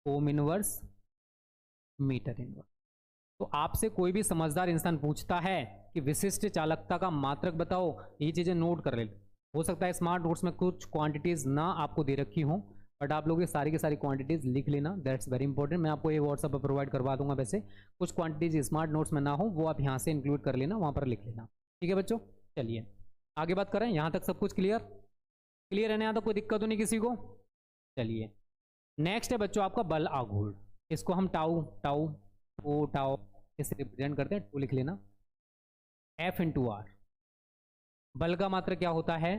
Ohm inverse metre inverse. तो आपसे कोई भी समझदार इंसान पूछता है कि विशिष्ट चालकता का मात्रक बताओ, ये चीजें नोट कर ले। हो सकता है स्मार्ट नोट्स में कुछ क्वांटिटीज ना आपको दे रखी हो, बट आप लोग ये सारी की सारी क्वांटिटीज लिख लेना, दैट्स वेरी इंपॉर्टेंट। मैं आपको ये व्हाट्सएप पर प्रोवाइड करवा दूंगा, वैसे कुछ क्वांटिटीज स्मार्ट नोट्स में ना हो वो आप यहाँ से इंक्लूड कर लेना, वहाँ पर लिख लेना, ठीक है बच्चों। चलिए आगे बात करें, यहाँ तक सब कुछ क्लियर है ना? यहाँ तक कोई दिक्कत तो नहीं किसी को? चलिए, नेक्स्ट है बच्चों आपका बल आघूर्ण। इसको हम टाउ इसे रिप्रेजेंट करते हैं, 2 लिख लेना। F इंटू R, बल का मात्रक क्या होता है?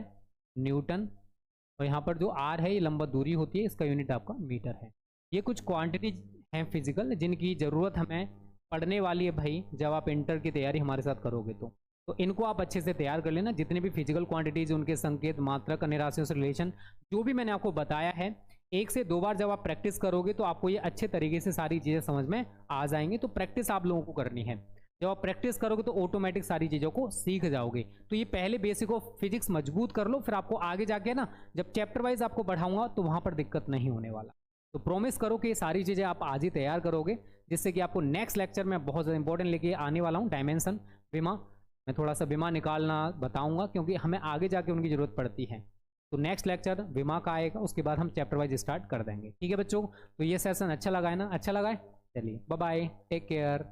न्यूटन, और यहाँ पर जो R है ये लंबा दूरी होती है, इसका यूनिट आपका मीटर है। ये कुछ क्वांटिटी हैं फिजिकल जिनकी ज़रूरत हमें पढ़ने वाली है भाई, जब आप इंटर की तैयारी हमारे साथ करोगे तो इनको आप अच्छे से तैयार कर लेना। जितने भी फिजिकल क्वांटिटीज, उनके संकेत, मात्रक, निराशियों से रिलेशन, जो भी मैंने आपको बताया है, 1 से 2 बार जब आप प्रैक्टिस करोगे तो आपको ये अच्छे तरीके से सारी चीज़ें समझ में आ जाएंगी। तो प्रैक्टिस आप लोगों को करनी है, जब आप प्रैक्टिस करोगे तो ऑटोमेटिक सारी चीज़ों को सीख जाओगे। तो ये पहले बेसिक ऑफ फिजिक्स मजबूत कर लो, फिर आपको आगे जाके ना जब चैप्टर वाइज आपको बढ़ाऊंगा तो वहाँ पर दिक्कत नहीं होने वाला। तो प्रॉमिस करो कि ये सारी चीज़ें आप आज ही तैयार करोगे, जिससे कि आपको नेक्स्ट लेक्चर में बहुत ज़्यादा इंपॉर्टेंट लेके आने वाला हूँ। डायमेंशन विमा, मैं थोड़ा सा विमा निकालना बताऊँगा, क्योंकि हमें आगे जाके उनकी ज़रूरत पड़ती है। तो नेक्स्ट लेक्चर विमा का आएगा, उसके बाद हम चैप्टर वाइज स्टार्ट कर देंगे, ठीक है बच्चों। तो ये सेशन अच्छा लगा है ना? अच्छा लगा है? चलिए बाय बाय, टेक केयर।